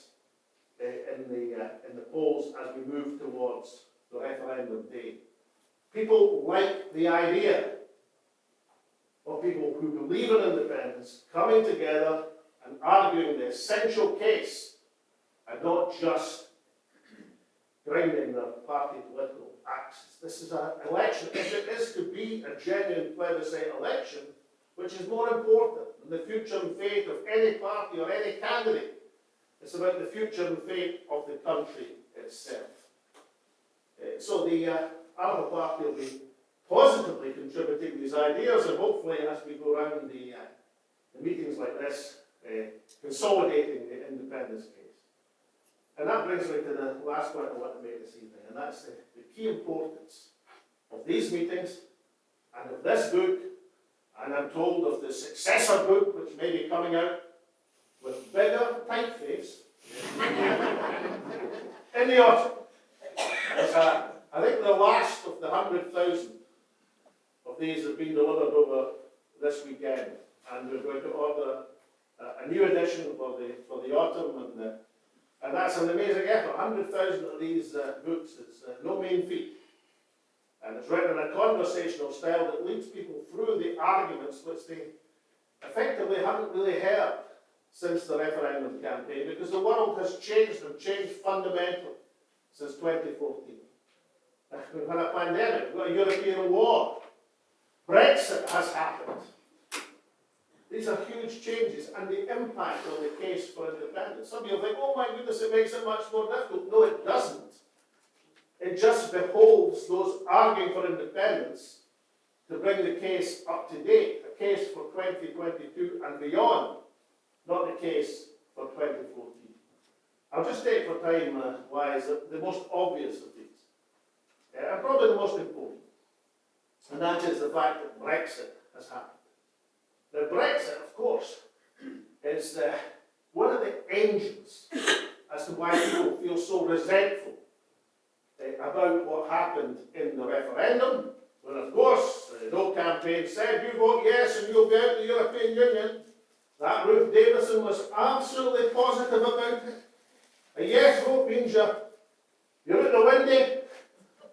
in the polls as we move towards the referendum day. People like the idea of people who believe in independence coming together and arguing the essential case and not just grinding their party political axes. This is an election. If it is to be a genuine plebiscite election, which is more important than the future and fate of any party or any candidate, it's about the future and fate of the country itself. So the Alba Party will be positively contributing these ideas, and hopefully as we go around the meetings like this, consolidating the independence case. And that brings me to the last point I want to make this evening, and that's the key importance of these meetings and of this book, and I'm told of the successor book which may be coming out with bigger typeface in the autumn. It's, I think the last of the 100,000 of these have been delivered over this weekend, and we're going to order a new edition for the autumn, and that's an amazing effort. 100,000 of these books is no mean feat, and it's written in a conversational style that leads people through the arguments which they effectively haven't really heard since the referendum campaign, because the world has changed and changed fundamentally since 2014. We've had a pandemic, we've got a European war, Brexit has happened. These are huge changes, and the impact on the case for independence. Some people think, oh my goodness, it makes it much more difficult. No, it doesn't. It just behoves those arguing for independence to bring the case up to date, a case for 2022 and beyond, not the case for 2014. I'll just take for time wise the most obvious of these, and probably the most important, and that is the fact that Brexit has happened. Now, Brexit, of course, is one of the engines as to why people feel so resentful about what happened in the referendum, when, of course, no campaign said, you vote yes and you'll be out of the European Union. That Ruth Davidson was absolutely positive about it. A yes vote means you're out the window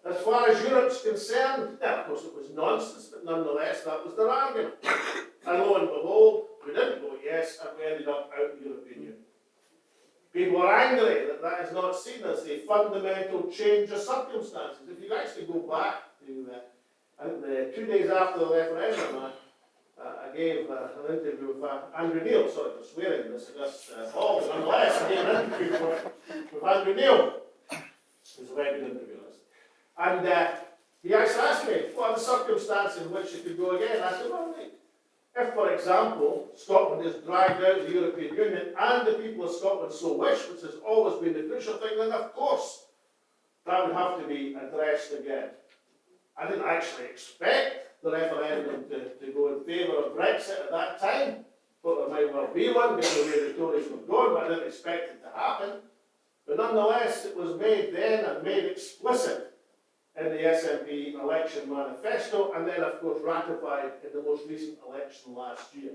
as far as Europe's concerned. Now, of course, it was nonsense, but nonetheless, that was their argument. And lo and behold, we didn't vote yes, and we ended up out of the European Union. People are angry that that is not seen as a fundamental change of circumstances. If you actually go back to, I think the 2 days after the referendum, I gave an interview with Andrew Neil, sorry for swearing this hall, but nonetheless, I gave an interview with Andrew Neil, who's a very good interviewist. And he actually asked me, what are the circumstances in which it could go again? I said, well, wait. If, for example, Scotland is dragged out of the European Union and the people of Scotland so wish, which has always been the crucial thing, then of course that would have to be addressed again. I didn't actually expect the referendum to go in favour of Brexit at that time, but there might well be one, given the way the Tories were going, but I didn't expect it to happen. But nonetheless, it was made then and made explicit in the SNP election manifesto, and then, of course, ratified in the most recent election last year.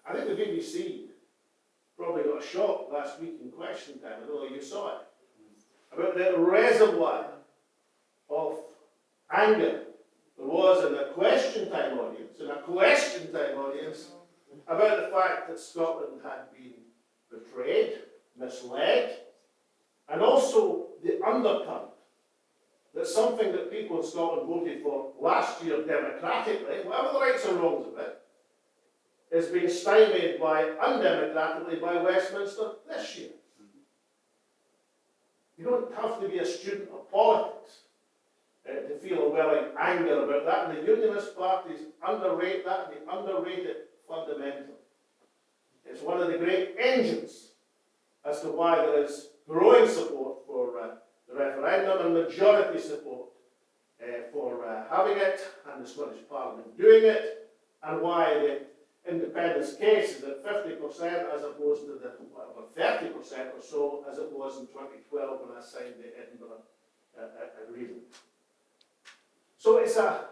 I think the BBC probably got a shock last week in Question Time, I don't know if you saw it, about the reservoir of anger there was in a Question Time audience, about the fact that Scotland had been betrayed, misled, and also the undercurrent that something that people in Scotland voted for last year democratically, whatever the rights and wrongs of it, is being stymied undemocratically by Westminster this year. You don't have to be a student of politics to feel a welling anger about that, and the Unionist parties underrate that, and they underrate it fundamentally. It's one of the great engines as to why there is growing support for the referendum and majority support for having it, and the Scottish Parliament doing it, and why the independence case is at 50% as opposed to the 30% or so as it was in 2012 when I signed the Edinburgh Agreement. So it's a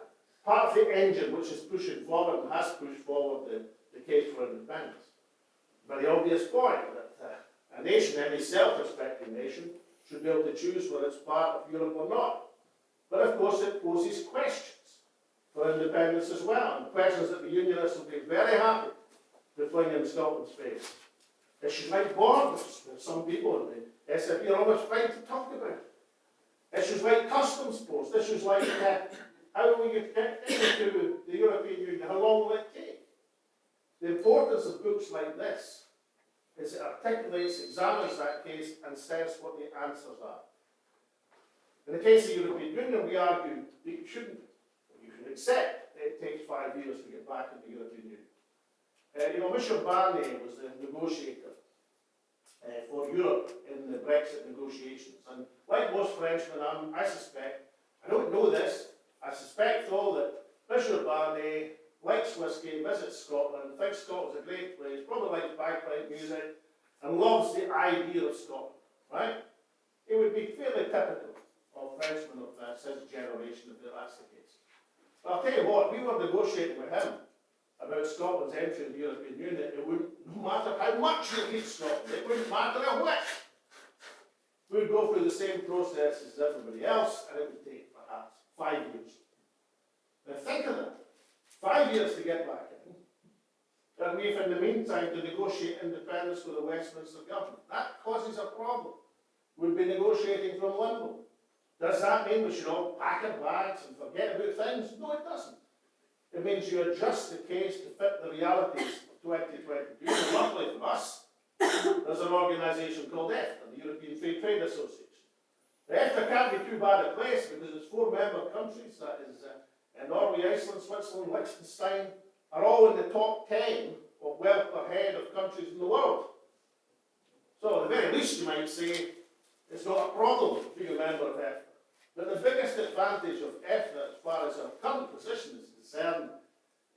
part of the engine which is pushing forward and has pushed forward the case for independence. Very obvious point that a nation, any self-respecting nation, should be able to choose whether it's part of Europe or not. But of course it poses questions for independence as well, and questions that the Unionists will be very happy to fling in Scotland's face. Issues like borders, that some people in the SFP are almost afraid to talk about. Issues like customs posts, issues like how will you get into the European Union, how long will it take? The importance of books like this is it articulates, examines that case and says what the answers are. In the case of the European Union, we argue that you shouldn't, you should accept that it takes 5 years to get back in the European Union. Michel Barnier was the negotiator for Europe in the Brexit negotiations. And like most Frenchmen, I suspect, I don't know this, I suspect though that Michel Barnier likes whiskey, visits Scotland, thinks Scotland's a great place, probably likes bagpipe music, and loves the idea of Scotland, right? It would be fairly typical of Frenchmen of his generation if that's the case. But I'll tell you what, we were negotiating with him about Scotland's entry in the European Union. It wouldn't, no matter how much you hate Scotland, it wouldn't matter a whit. We would go through the same process as everybody else, and it would take perhaps 5 years. Now think of that. 5 years to get back in. And we've in the meantime to negotiate independence with the Westminster government. That causes a problem. We'll be negotiating from limbo. Does that mean we should all pack our bags and forget about things? No, it doesn't. It means you adjust the case to fit the realities of 2022. And luckily for us, there's an organisation called EFTA, the European Free Trade Association. The EFTA can't be too bad a place because it's 4 member countries, that is Norway, Iceland, Switzerland, Liechtenstein, are all in the top 10 of wealth per head of countries in the world. So at the very least you might say, it's not a problem to be a member of EFTA. But the biggest advantage of EFTA, as far as our current position is concerned,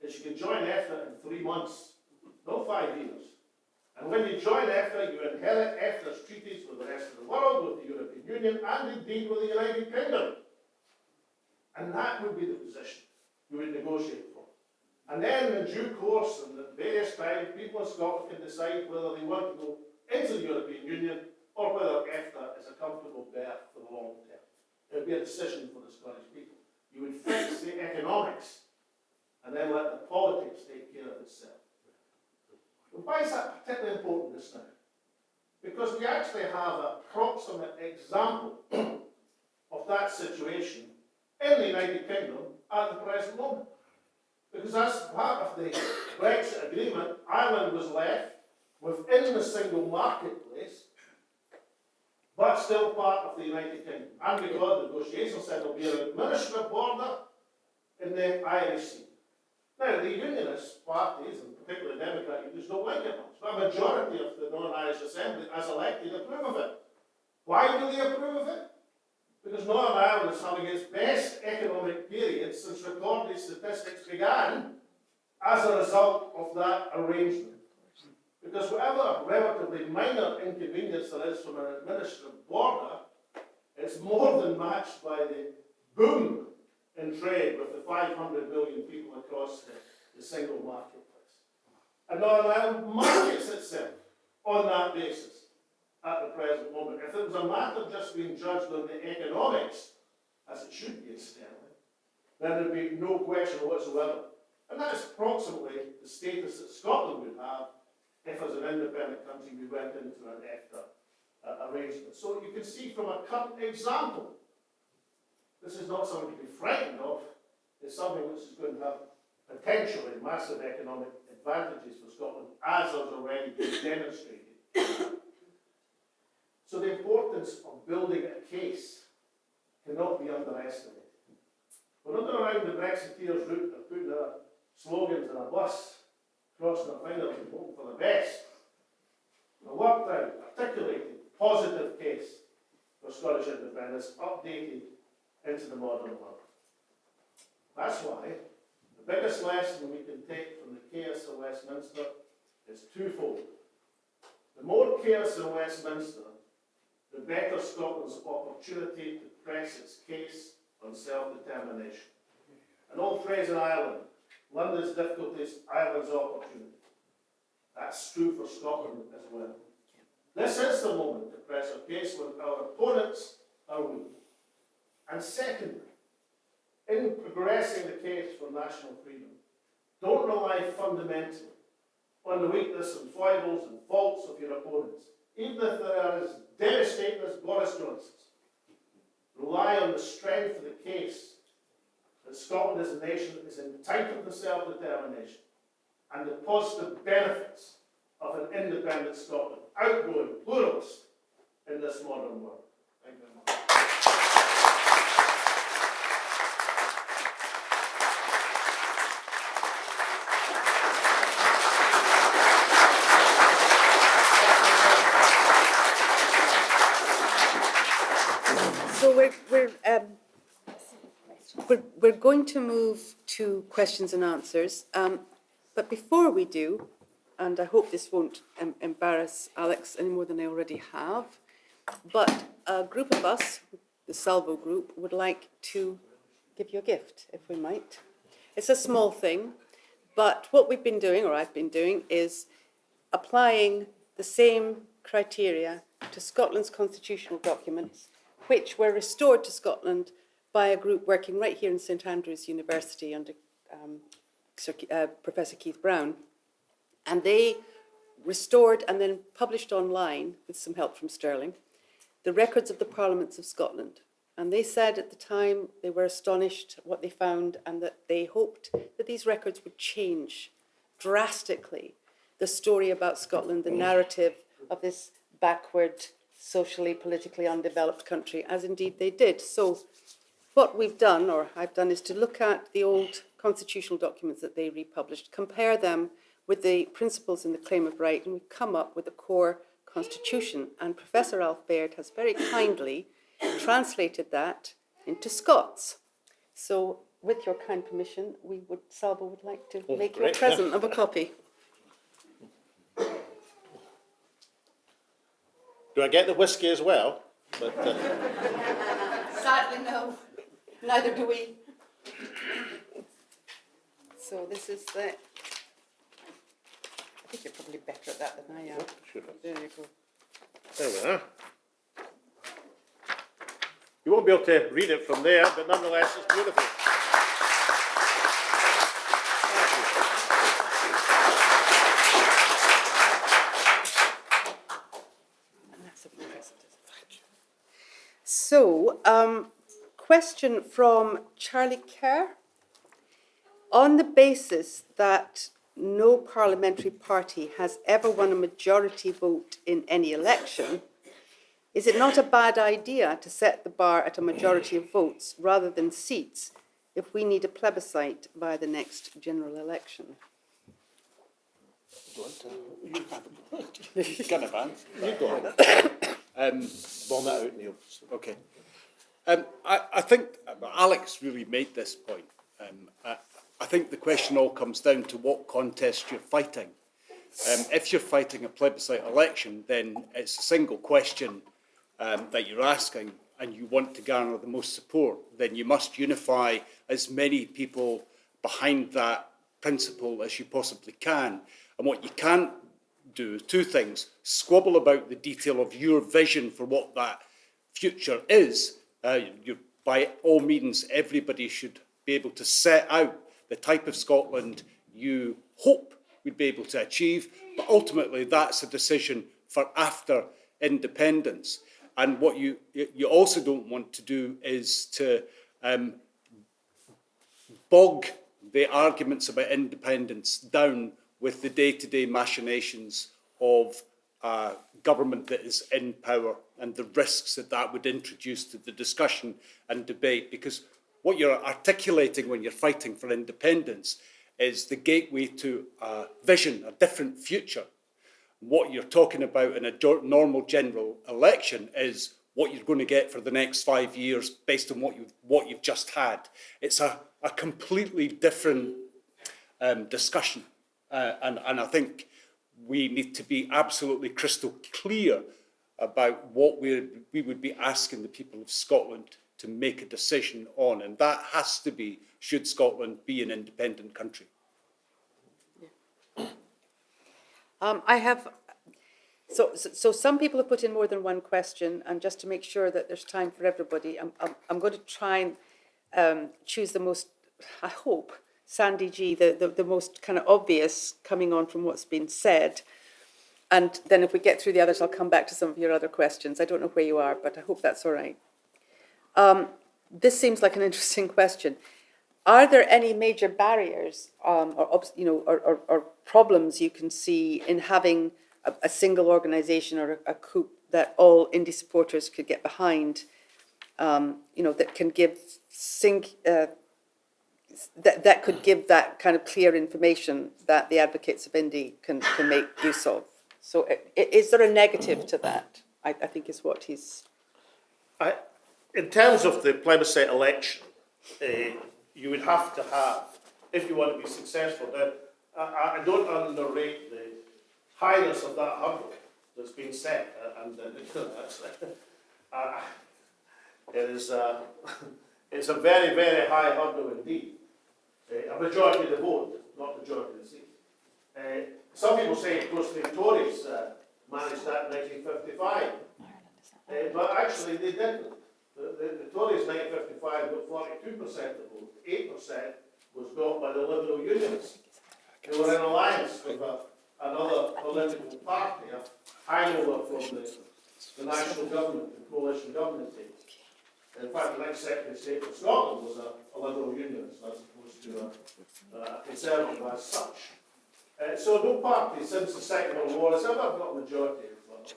is you can join EFTA in 3 months, not 5 years. And when you join EFTA, you inherit EFTA's treaties with the rest of the world, with the European Union, and indeed with the United Kingdom. And that would be the position you would negotiate for. And then in due course, and at various times, people in Scotland can decide whether they want to go into the European Union or whether EFTA is a comfortable berth for the long term. It would be a decision for the Scottish people. You would fix the economics and then let the politics take care of itself. But why is that particularly important just now? Because we actually have an approximate example of that situation in the United Kingdom at the present moment. Because as part of the Brexit agreement, Ireland was left within the single marketplace, but still part of the United Kingdom. And because the negotiations said there will be an administrative border in the Irish Sea. Now, the Unionist parties, and particularly Democrat unions, don't like it much. But a majority of the Northern Irish Assembly, as elected, approve of it. Why do they approve of it? Because Northern Ireland is having its best economic period since recorded statistics began as a result of that arrangement. Because whatever relatively minor inconvenience there is from an administrative border, it's more than matched by the boom in trade with the 500 million people across the single marketplace. And Northern Ireland markets itself on that basis at the present moment. If it was a matter just being judged on the economics, as it should be externally, then there'd be no question whatsoever. And that is approximately the status that Scotland would have if, as an independent country, we went into an EFTA arrangement. So you can see from a current example, this is not something to be frightened of. It's something which is going to have potentially massive economic advantages for Scotland, as has already been demonstrated. So the importance of building a case cannot be underestimated. We're not around the Brexiteers' route of putting their slogans in a bus, crossing their fingers and hoping for the best. A worked out, articulated, positive case for Scottish independence updated into the modern world. That's why the biggest lesson we can take from the chaos of Westminster is twofold. The more chaos in Westminster, the better Scotland's opportunity to press its case on self-determination. An old phrase in Ireland, London's difficulties, Ireland's opportunity. That's true for Scotland as well. This is the moment to press our case when our opponents are weak. And secondly, in progressing the case for national freedom, don't rely fundamentally on the weakness and foibles and faults of your opponents, even if they are as devastating as Boris Johnson's. Rely on the strength of the case that Scotland as a nation is entitled to self-determination and the positive benefits of an independent Scotland, outgoing, pluralist in this modern world. Thank you very much. So we're going to move to questions and answers, but before we do, and I hope this won't embarrass Alex any more than I already have, but a group of us, the Salvo group, would like to give you a gift, if we might. It's a small thing, but what we've been doing, or I've been doing, is applying the same criteria to Scotland's constitutional documents, which were restored to Scotland by a group working right here in St Andrews University under Professor Keith Brown. And they restored and then published online, with some help from Stirling, the records of the Parliaments of Scotland. And they said at the time they were astonished at what they found and that they hoped that these records would change drastically the story about Scotland, the narrative of this backward, socially, politically undeveloped country, as indeed they did. So what we've done, or I've done, is to look at the old constitutional documents that they republished, compare them with the principles in the Claim of Right, and we've come up with a core constitution. And Professor Alf Baird has very kindly translated that into Scots. So with your kind permission, Salvo would like to make you a present of a copy. Do I get the whiskey as well? But, Sadly, no. Neither do we. So this is the... I think you're probably better at that than I am. Sure. There you go. There we are. You won't be able to read it from there, but nonetheless it's beautiful. So, question from Charlie Kerr. On the basis that no parliamentary party has ever won a majority vote in any election, is it not a bad idea to set the bar at a majority of votes rather than seats if we need a plebiscite by the next general election? You can advance. You go on. Bomb it out, Neil. Okay. I think Alex really made this point. I think the question all comes down to what contest you're fighting. If you're fighting a plebiscite election, then it's a single question that you're asking and you want to garner the most support, then you must unify as many people behind that principle as you possibly can. And what you can't do is two things: squabble about the detail of your vision for what that future is. By all means, everybody should be able to set out the type of Scotland you hope we'd be able to achieve, but ultimately that's a decision for after independence. And what you also don't want to do is to bog the arguments about independence down with the day-to-day machinations of government that is in power and the risks that that would introduce to the discussion and debate. Because what you're articulating when you're fighting for independence is the gateway to a vision, a different future. What you're talking about in a normal general election is what you're going to get for the next 5 years based on what you've just had. It's a completely different discussion, and I think we need to be absolutely crystal clear about what we would be asking the people of Scotland to make a decision on, and that has to be, should Scotland be an independent country? So some people have put in more than one question, and just to make sure that there's time for everybody, I'm going to try and choose the most, I hope, Sandy G, the most kind of obvious coming on from what's been said. And then if we get through the others, I'll come back to some of your other questions. I don't know where you are, but I hope that's all right. This seems like an interesting question. Are there any major barriers or problems you can see in having a single organisation or a coup that all indie supporters could get behind, that can give that could give that kind of clear information that the advocates of indie can make use of? So is there a negative to that, I think is what he's... In terms of the plebiscite election, you would have to have, if you want to be successful, I don't underrate the highness of that hurdle that's been set, and it's a very, very high hurdle indeed. A majority of the vote, not majority of the seats. Some people say, of course, the Tories managed that in 1955, but actually they didn't. The Tories in 1955 got 42% of the vote. 8% was got by the Liberal Unionists. They were in alliance with another political party, a hangover from the national government, the coalition government days. In fact, the next Secretary of State for Scotland was a Liberal Unionist as opposed to a Conservative as such. So no party since the Second World War has ever got a majority of votes.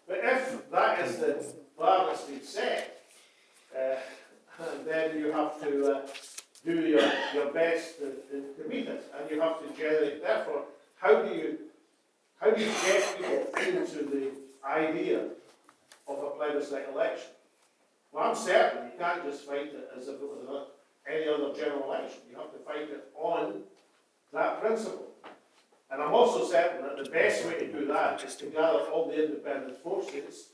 But if that is the bar that's been set, then you have to do your best to meet it, and you have to generate. Therefore, how do you get people into the idea of a plebiscite election? Well, I'm certain you can't just fight it as if it was any other general election. You have to fight it on that principle. And I'm also certain that the best way to do that is to gather all the independent forces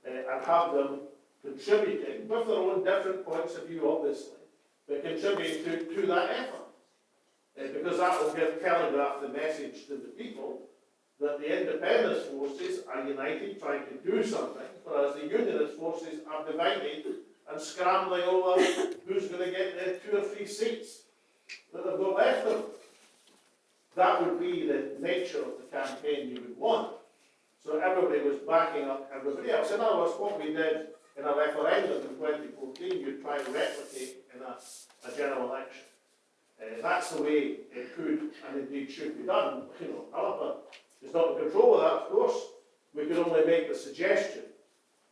and have them contributing, with their own different points of view, obviously, but contributing to that effort. Because that will telegraph the message to the people that the independence forces are united, trying to do something, whereas the unionist forces are divided and scrambling over who's going to get the 2 or 3 seats that they've got left of them. That would be the nature of the campaign you would want. So everybody was backing up everybody else. In other words, what we did in a referendum in 2014, you try to replicate in a general election. That's the way it could and indeed should be done. Alba is not in control of that, of course. We could only make the suggestion.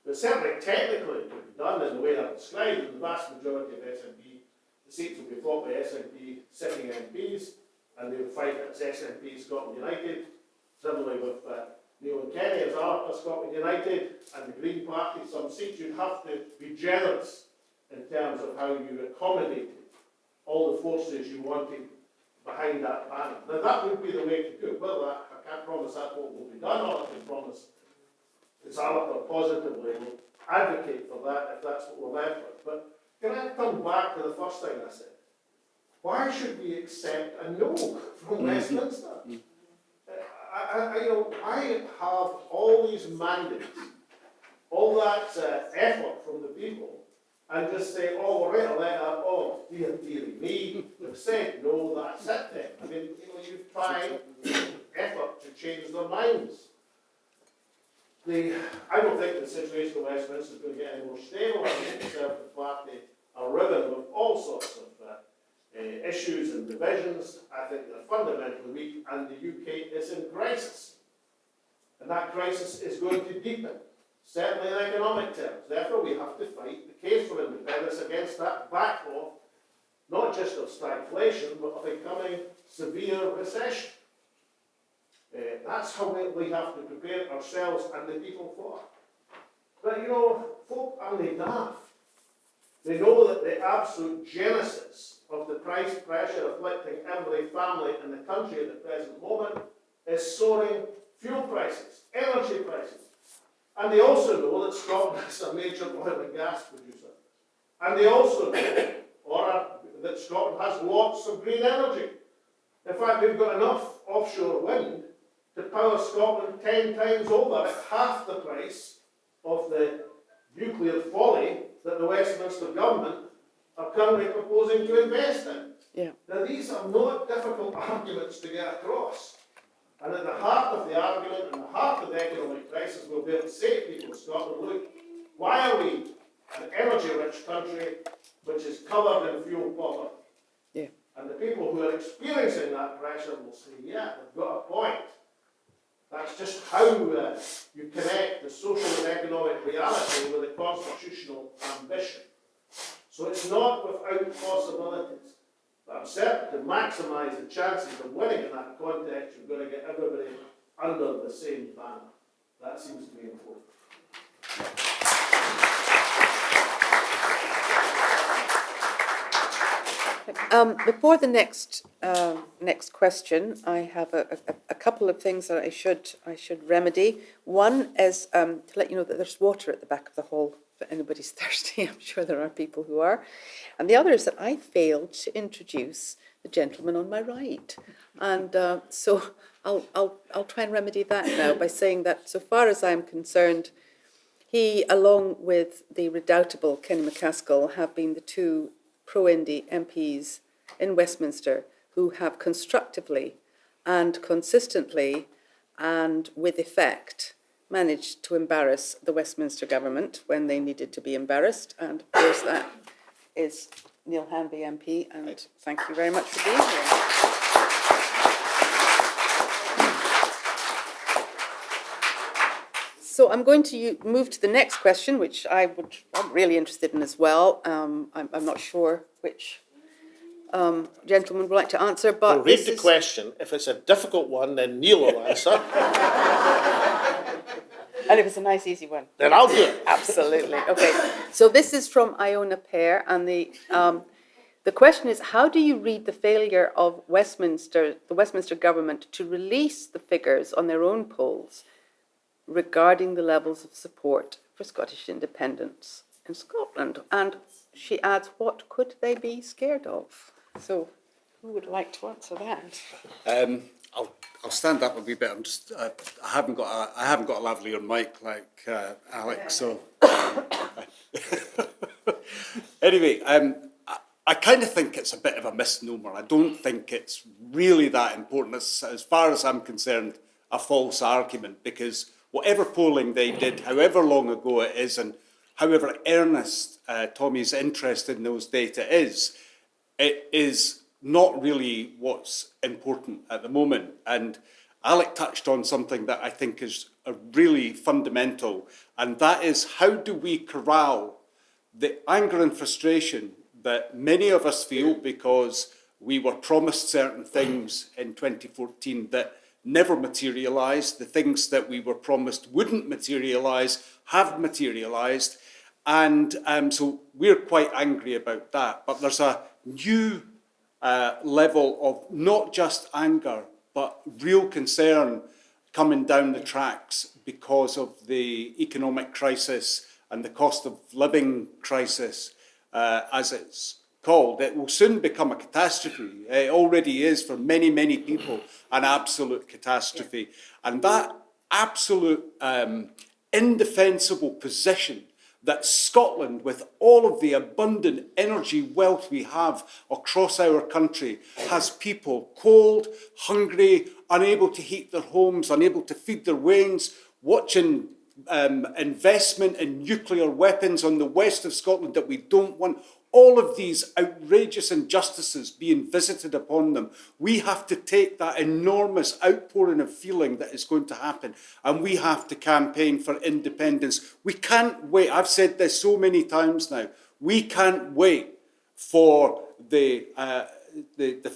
But certainly technically it could be done in the way I've described. In the vast majority of SNP, the seats will be fought by SNP sitting MPs, and they would fight as SNP Scotland United. Similarly with Neil and Kenny as ARPA Scotland United and the Green Party, some seats. You'd have to be generous in terms of how you accommodated all the forces you wanted behind that banner. Now that would be the way to do it. Well, I can't promise that's what will be done. All I can promise is ARPA positively will advocate for that if that's what we're left with. But can I come back to the first thing I said? Why should we accept a no from Westminster? I have all these mandates, all that effort from the people, and just say, oh, we'll write a letter, oh, dearie me, they've said no, that's it then. I mean, you've tried effort to change their minds. I don't think the situation in Westminster is going to get any more stable. I think the Conservative Party are riven with all sorts of issues and divisions. I think they're fundamentally weak, and the UK is in crisis. And that crisis is going to deepen, certainly in economic terms. Therefore, we have to fight the case for independence against that backdrop, not just of stagflation, but of a coming severe recession. That's how we have to prepare ourselves and the people for. But you know, folk aren't daft. They know that the absolute genesis of the price pressure afflicting every family in the country at the present moment is soaring fuel prices, energy prices. And they also know that Scotland is a major oil and gas producer. And they also know that Scotland has lots of green energy. In fact, we've got enough offshore wind to power Scotland 10 times over at half the price of the nuclear folly that the Westminster government are currently proposing to invest in. Yeah. Now, these are not difficult arguments to get across. And at the heart of the argument and the heart of the economic crisis, we'll be able to say to people in Scotland, look, why are we an energy-rich country which is covered in fuel poverty? Yeah. And the people who are experiencing that pressure will say, yeah, they've got a point. That's just how you connect the social and economic reality with the constitutional ambition. So it's not without possibilities. But I'm certain to maximise the chances of winning in that context, you've got to get everybody under the same banner. That seems to be important. Before the next question, I have a couple of things that I should remedy. One is to let you know that there's water at the back of the hall. If anybody's thirsty, I'm sure there are people who are. And the other is that I failed to introduce the gentleman on my right, and so I'll try and remedy that now by saying that, so far as I'm concerned, he, along with the redoubtable Kenny McCaskill, have been the two pro-Indy MPs in Westminster who have constructively and consistently and with effect managed to embarrass the Westminster government when they needed to be embarrassed. And of course that is Neil Hanby MP, and thank you very much for being here. So I'm going to move to the next question, which I'm really interested in as well. I'm not sure which gentleman would like to answer, but We'll read the question. If it's a difficult one, then Neil will answer. And if it's a nice, easy one, Then I'll do it. Absolutely. Okay. So this is from Iona Pear, and the question is: how do you read the failure of the Westminster government to release the figures on their own polls regarding the levels of support for Scottish independence in Scotland? And she adds, what could they be scared of? So, who would like to answer that? I'll stand up a wee bit. I haven't got a lavalier mic like Alex. So anyway, I kind of think it's a bit of a misnomer. I don't think it's really that important. As far as I'm concerned, a false argument, because whatever polling they did, however long ago it is, and however earnest Tommy's interest in those data is, it is not really what's important at the moment. And Alec touched on something that I think is a really fundamental, and that is, how do we corral the anger and frustration that many of us feel because we were promised certain things in 2014 that never materialised. The things that we were promised wouldn't materialise have materialised, and so we're quite angry about that. But there's a new level of not just anger, but real concern coming down the tracks because of the economic crisis and the cost of living crisis, as it's called. It will soon become a catastrophe. It already is for many, many people an absolute catastrophe. And that absolute indefensible position that Scotland, with all of the abundant energy wealth we have across our country, has people cold, hungry, unable to heat their homes, unable to feed their wains, watching investment in nuclear weapons on the west of Scotland that we don't want. All of these outrageous injustices being visited upon them. We have to take that enormous outpouring of feeling that is going to happen, and we have to campaign for independence. We can't wait. I've said this so many times now. We can't wait for the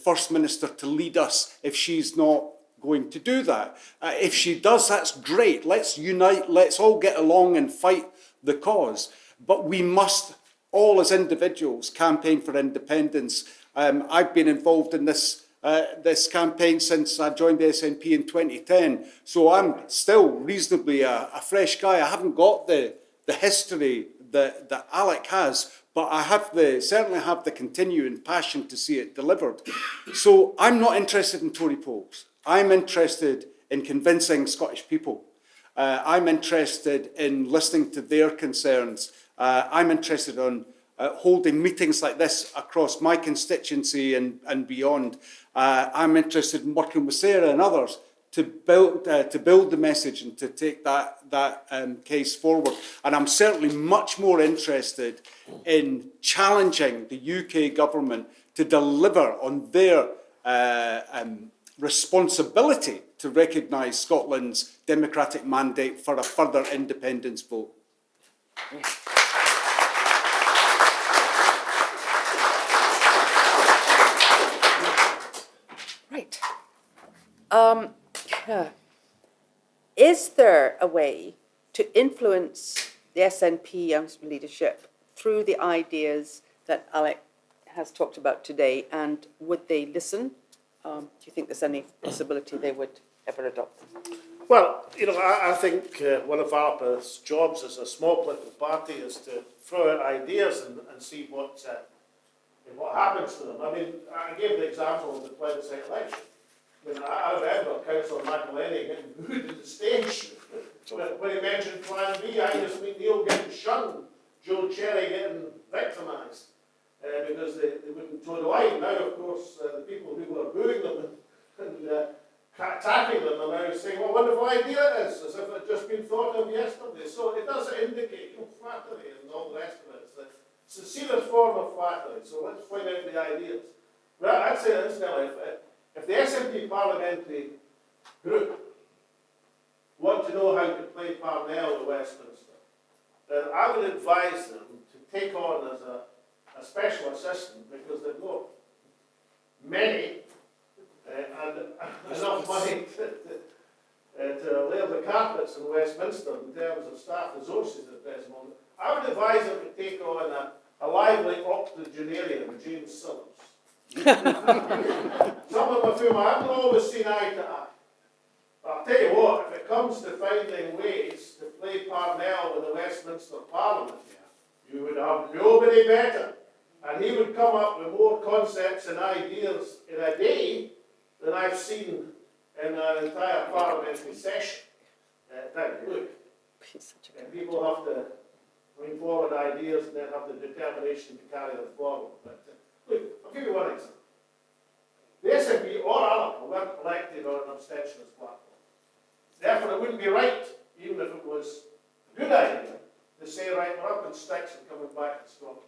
First Minister to lead us if she's not going to do that. If she does, that's great. Let's unite. Let's all get along and fight the cause. But we must, all as individuals, campaign for independence. I've been involved in this campaign since I joined the SNP in 2010, so I'm still reasonably a fresh guy. I haven't got the history that Alec has, but I certainly have the continuing passion to see it delivered. So I'm not interested in Tory polls. I'm interested in convincing Scottish people. I'm interested in listening to their concerns. I'm interested in holding meetings like this across my constituency and beyond. I'm interested in working with Sarah and others to build the message and to take that case forward. And I'm certainly much more interested in challenging the UK government to deliver on their responsibility to recognise Scotland's democratic mandate for a further independence vote. Right. Is there a way to influence the SNP youngster leadership through the ideas that Alec has talked about today, and would they listen? Do you think there's any possibility they would ever adopt them? Well, I think one of ALPA's jobs as a small political party is to throw out ideas and see what happens to them. I mean, I gave the example of the plebiscite election. I remember Councillor McElhenney getting booed at the stage when he mentioned Plan B. I just mean Neil getting shunned, Joe Cherry getting victimised because they wouldn't toe the line. Now, of course, the people who were booing them and attacking them are now saying, what a wonderful idea it is, as if it had just been thought of yesterday. So it does indicate flattery and all the rest of it. It's a serious form of flattery, so let's find out the ideas. Well, I'd say incidentally, if the SNP parliamentary group want to know how to play Parnell in Westminster, then I would advise them to take on as a special assistant, because they've got many and enough money to lay the carpets in Westminster in terms of staff resources at this moment. I would advise them to take on a lively octogenarian, James Summers. Someone with whom I haven't always seen eye to eye. But I'll tell you what, if it comes to finding ways to play Parnell with the Westminster Parliament, you would have nobody better. And he would come up with more concepts and ideas in a day than I've seen in an entire parliamentary session. Look, and people have to bring forward ideas and then have the determination to carry them forward. But look, I'll give you one example. The SNP or ALPA weren't elected on an abstentionist platform. Therefore, it wouldn't be right, even if it was a good idea, to say, right, we're up in sticks and coming back to Scotland.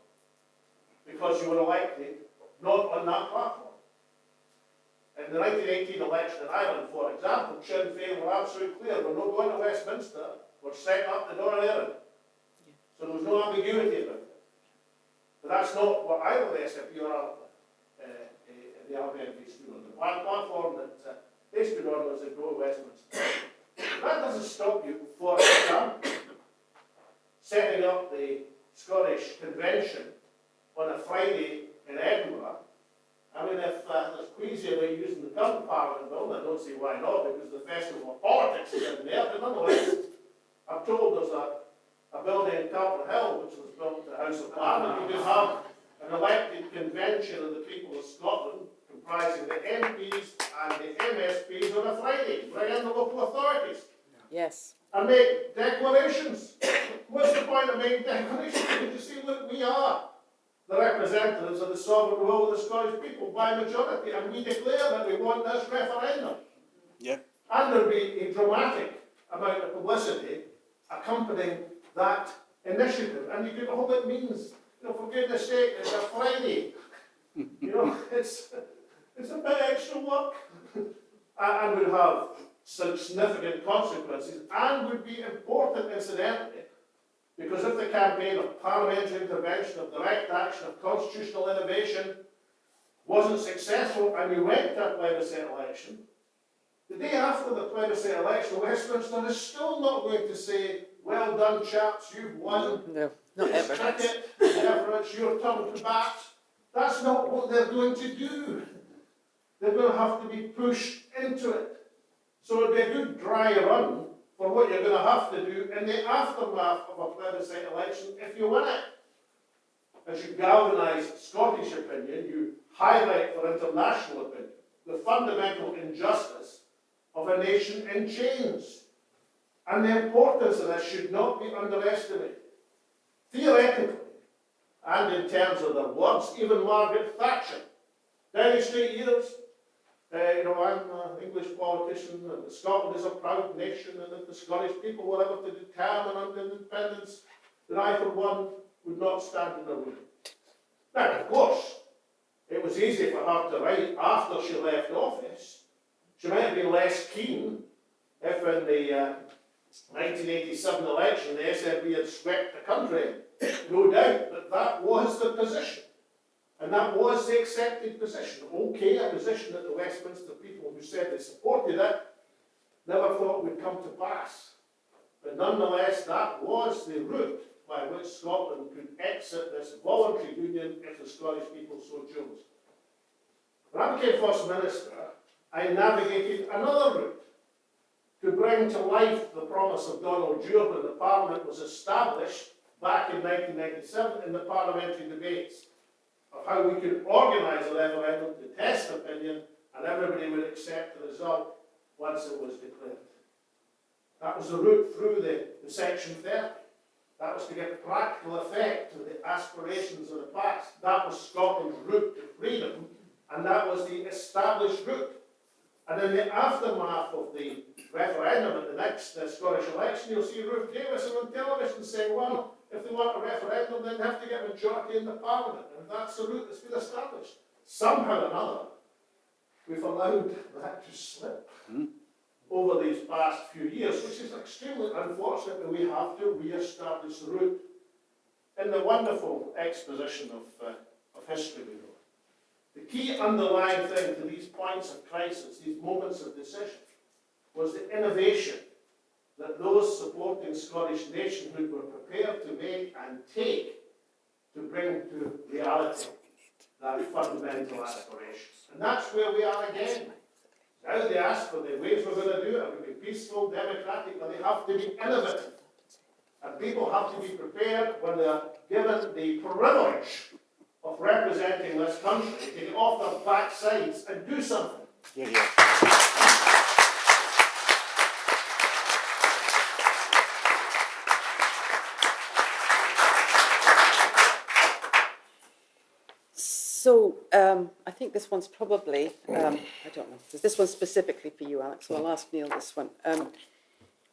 Because you were elected not on that platform. In the 1918 election in Ireland, for example, Sinn Féin were absolutely clear, we're not going to Westminster, we're setting up the Northern Ireland. So there was no ambiguity about it. But that's not what either the SNP or the LNP stood on. The platform that they stood on was to go to Westminster. That doesn't stop you, for example, setting up the Scottish Convention on a Friday in Edinburgh. I mean, if there's queasy about using the current Parliament building, I don't see why not, because the Festival of Politics is in there. But nonetheless, I'm told there's a building in Carlton Hill, which was built to House of Parliament. You could have an elected convention of the people of Scotland, comprising the MPs and the MSPs on a Friday. Bring in the local authorities. Yes. And make declarations. What's the point of making declarations? Because you see, look, we are the representatives of the sovereign will of the Scottish people by majority, and we declare that we want this referendum. Yeah. And there'll be a dramatic amount of publicity accompanying that initiative. And you can, all it means, for goodness sake, it's a Friday. It's a bit extra work. And would have significant consequences, and would be important, incidentally, because if the campaign of parliamentary intervention, of direct action, of constitutional innovation wasn't successful, and we went to a plebiscite election, The day after the plebiscite election, Westminster is still not going to say, well done chaps, you've won. No, not It's ever. cricket, whenever it's your turn to bat. That's not what they're going to do. They're going to have to be pushed into it. So it'll be a good dry run for what you're going to have to do in the aftermath of a plebiscite election if you win it. As you galvanise Scottish opinion, you highlight for international opinion the fundamental injustice of a nation in chains. And the importance of this should not be underestimated. Theoretically, and in terms of their words, even Margaret Thatcher, Downing Street years, I'm an English politician, and Scotland is a proud nation, and if the Scottish people were ever to determine under independence, then I, for one, would not stand in their way. Now, of course, it was easy for her to write after she left office. She might have been less keen if in the 1987 election the SNP had swept the country. No doubt that that was the position. And that was the accepted position. Okay, a position that the Westminster people who said they supported it never thought would come to pass. But nonetheless, that was the route by which Scotland could exit this voluntary union if the Scottish people so chose. When I became First Minister, I navigated another route to bring to life the promise of Donald Dewar when the Parliament was established back in 1997 in the parliamentary debates, of how we could organise a referendum to test opinion and everybody would accept the result once it was declared. That was the route through the Section 30. That was to give practical effect to the aspirations of the past. That was Scotland's route to freedom, and that was the established route. And in the aftermath of the referendum at the next Scottish election, you'll see Ruth Davis on television saying, well, if they want a referendum, then they have to get a majority in the Parliament. And that's the route that's been established. Somehow or another, we've allowed that to slip over these past few years, which is extremely unfortunate, but we have to re-establish the route. In the wonderful exposition of history we wrote, the key underlying thing to these points of crisis, these moments of decision, was the innovation that those supporting Scottish nationhood were prepared to make and take to bring to reality that fundamental aspiration. And that's where we are again. Now they ask for the ways we're going to do it. It will be peaceful, democratic, but they have to be innovative. And people have to be prepared when they're given the privilege of representing this country to get off their backsides and do something. Yeah, yeah. So I think this one's probably, I don't know, this one's specifically for you, Alex, so I'll ask Neil this one.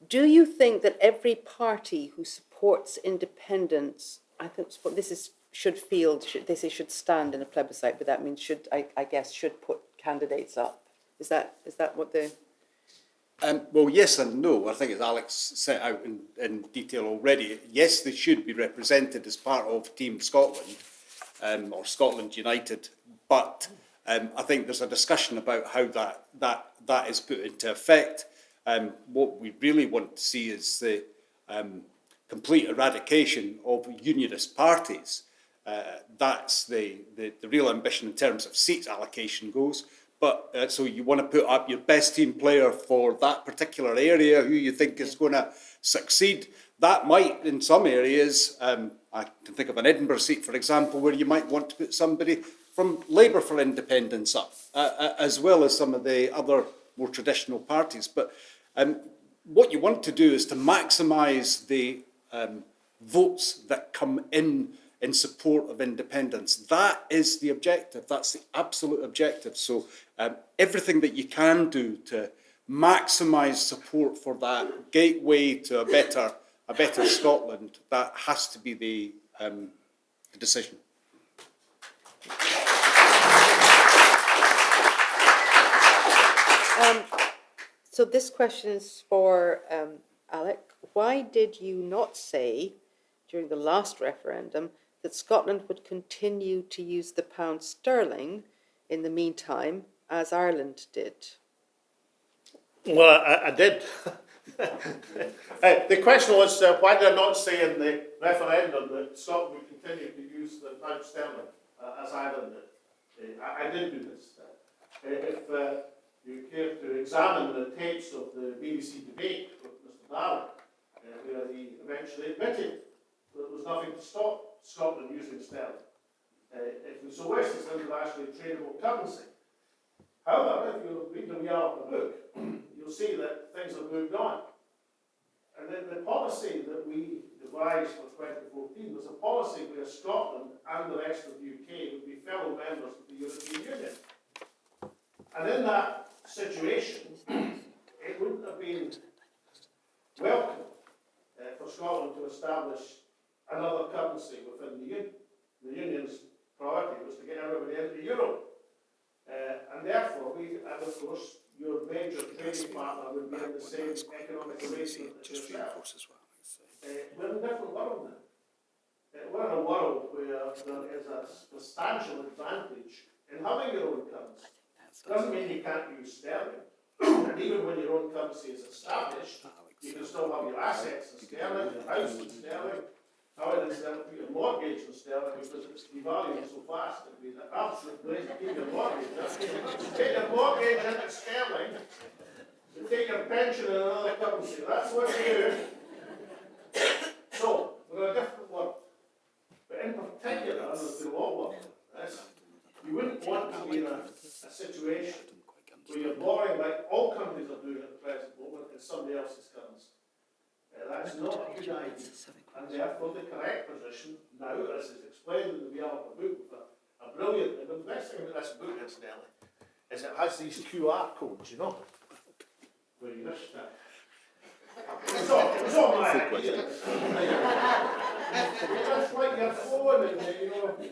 Do you think that every party who supports independence, I think this should stand in a plebiscite, but that means should put candidates up? Is that what the... Well, yes and no. I think as Alex set out in detail already, yes, they should be represented as part of Team Scotland, or Scotland United, but I think there's a discussion about how that is put into effect. What we really want to see is the complete eradication of unionist parties. That's the real ambition in terms of seat allocation goes. But so you want to put up your best team player for that particular area, who you think is going to succeed. That might, in some areas, I can think of an Edinburgh seat, for example, where you might want to put somebody from Labour for Independence up, as well as some of the other more traditional parties. But what you want to do is to maximise the votes that come in support of independence. That is the objective. That's the absolute objective. So everything that you can do to maximise support for that gateway to a better Scotland, that has to be the decision. So this question is for Alec. Why did you not say during the last referendum that Scotland would continue to use the pound sterling in the meantime, as Ireland did? Well, I did. The question was, why did I not say in the referendum that Scotland would continue to use the pound sterling as Ireland did? I did do this. If you care to examine the tapes of the BBC debate with Mr. Darling, where he eventually admitted that there was nothing to stop Scotland using sterling. If we so wish, it's an internationally tradable currency. However, if you read the Wee Alba Book, you'll see that things have moved on. And then the policy that we devised for 2014 was a policy where Scotland and the rest of the UK would be fellow members of the European Union. And in that situation, it wouldn't have been welcome for Scotland to establish another currency within the Union. The Union's priority was to get everybody into the euro. And therefore, and of course, your major trading partner would be in the same economic arrangement as yourself. We're in a different world now. We're in a world where there is a substantial advantage in having your own currency. Doesn't mean you can't use sterling. And even when your own currency is established, you can still have your assets in sterling, your house in sterling. However, instead of your mortgage in sterling because it's devaluing so fast, it'd be the absolute place to keep your mortgage. You take your mortgage into sterling, you take your pension in another currency. That's what you do. So, we're in a different world. But in particular, and as we all work this, you wouldn't want to be in a situation where you're borrowing like all countries are doing at the present moment in somebody else's currency. That's not a good idea. And therefore, the correct position now, as is explained in the Wee Alba Book, a brilliant, and the best thing about this book, incidentally, is it has these QR codes, you know, where you just, it was all my idea. It's like your phone, and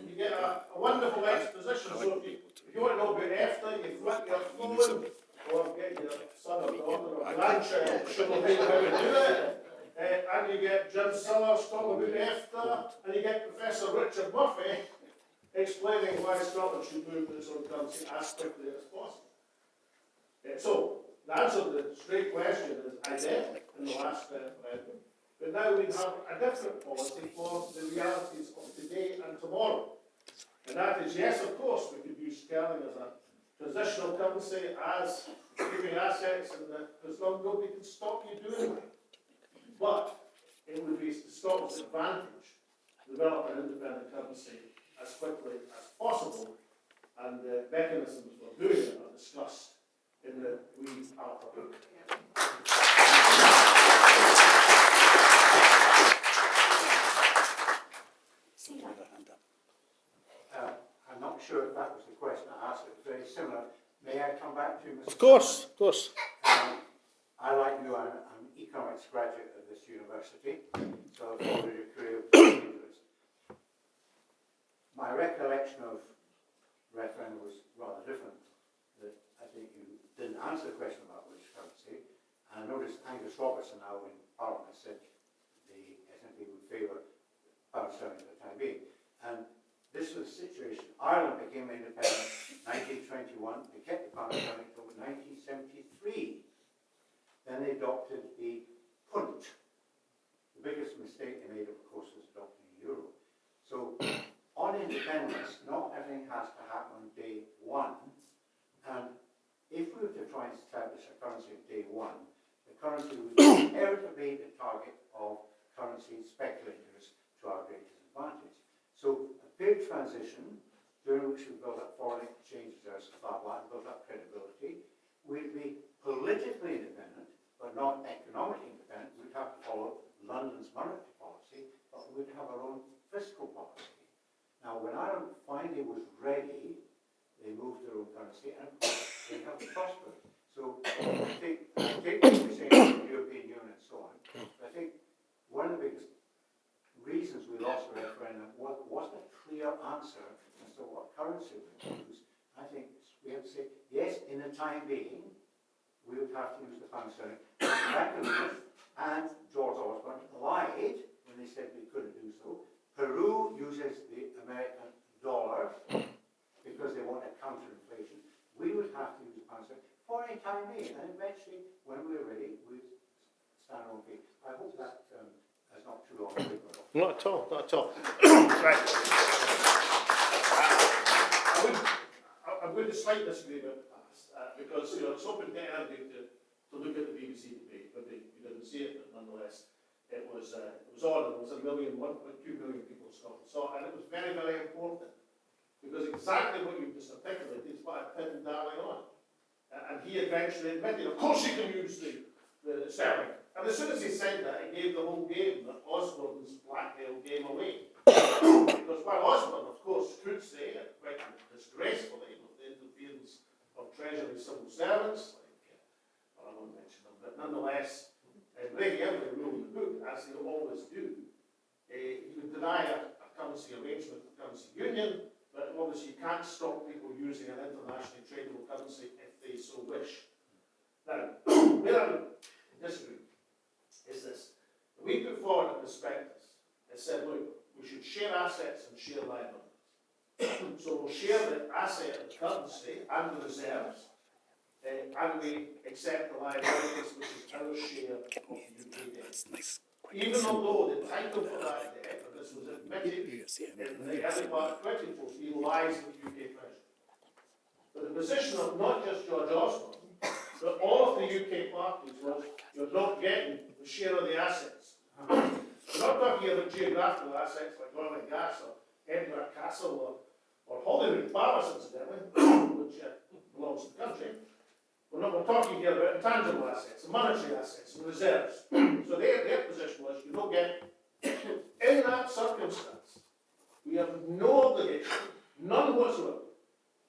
you get a wonderful exposition. So if you want to know about EFTA, you flip your phone, or get your son or daughter or grandchild showing you how to do it. And you get Jim Sellers talking about EFTA, and you get Professor Richard Murphy explaining why Scotland should move to its own currency as quickly as possible. So, the answer to the straight question is I did in the last referendum, but now we have a different policy for the realities of today and tomorrow. And that is, yes, of course, we could use sterling as a transitional currency, as keeping assets, and as long as nobody can stop you doing that. But it would be to Scotland's advantage to develop an independent currency as quickly as possible, and the mechanisms for doing it are discussed in the Wee Alba Book. I'm not sure if that was the question I asked, it was very similar. May I come back to you, Mr. Of course, of course. I, like you, I'm an economics graduate of this university, so I've followed your career with interest. My recollection of referendum was rather different. That I think you didn't answer the question about British currency, and I noticed Angus Robertson now in Parliament said the SNP would favour pound sterling for the time being. And this was the situation. Ireland became independent in 1921. They kept the pound sterling until 1973. Then they adopted the punt. The biggest mistake they made, of course, was adopting the euro. So, on independence, not everything has to happen on day one. And if we were to try and establish a currency on day one, the currency would inevitably be the target of currency speculators to our greatest advantage. So, a period of transition, during which we build up foreign exchange reserves, build up credibility, we'd be politically independent, but not economically independent. We'd have to follow London's monetary policy, but we'd have our own fiscal policy. Now, when Ireland finally was ready, they moved their own currency, and they have prospered. So, I think what you're saying about the European Union and so on, but I think one of the biggest reasons we lost the referendum wasn't a clear answer as to what currency we would use. I think we have to say, yes, in the time being, we would have to use the pound sterling. And George Osborne lied when they said we couldn't do so. Peru uses the American dollar because they want a counter-inflation. We would have to use the pound sterling for a time being. And eventually, Not at all, not at all. Right. I would slightly disagree about the past, because, it's open to anybody to look at the BBC debate, but you didn't see it, but nonetheless, it was on, there was 1.2 million people in Scotland saw it, and it was very, very important, because exactly what you've just articulated is what I pinned Darling on. And he eventually admitted, of course you can use the sterling. And as soon as he said that, he gave the whole game, that Osborne's blackmail game away. Because while Osborne, of course, could say it quite disgracefully with the interference of Treasury civil servants, well, I won't mention them, but nonetheless, breaking every rule in the book, as they always do, he would deny a currency arrangement, a currency union, but obviously you can't stop people using an internationally tradable currency if they so wish. Now, where I would disagree is this. We put forward a prospectus that said, look, we should share assets and share liabilities. So we'll share the asset of the currency and the reserves, and we accept the liabilities, which is our share of the UK debt. Even although the title for that debt, and this was admitted in the early part of 2014, lies with the UK Treasury. But the position of not just George Osborne, but all of the UK parties was, you're not getting the share of the assets. We're not talking about geographical assets like oil and gas or Edinburgh Castle or Holyrood Palace, incidentally, which belongs to the country. We're talking here about intangible assets, monetary assets, and reserves. So their position was, you don't get in that circumstance, we have no obligation, none whatsoever,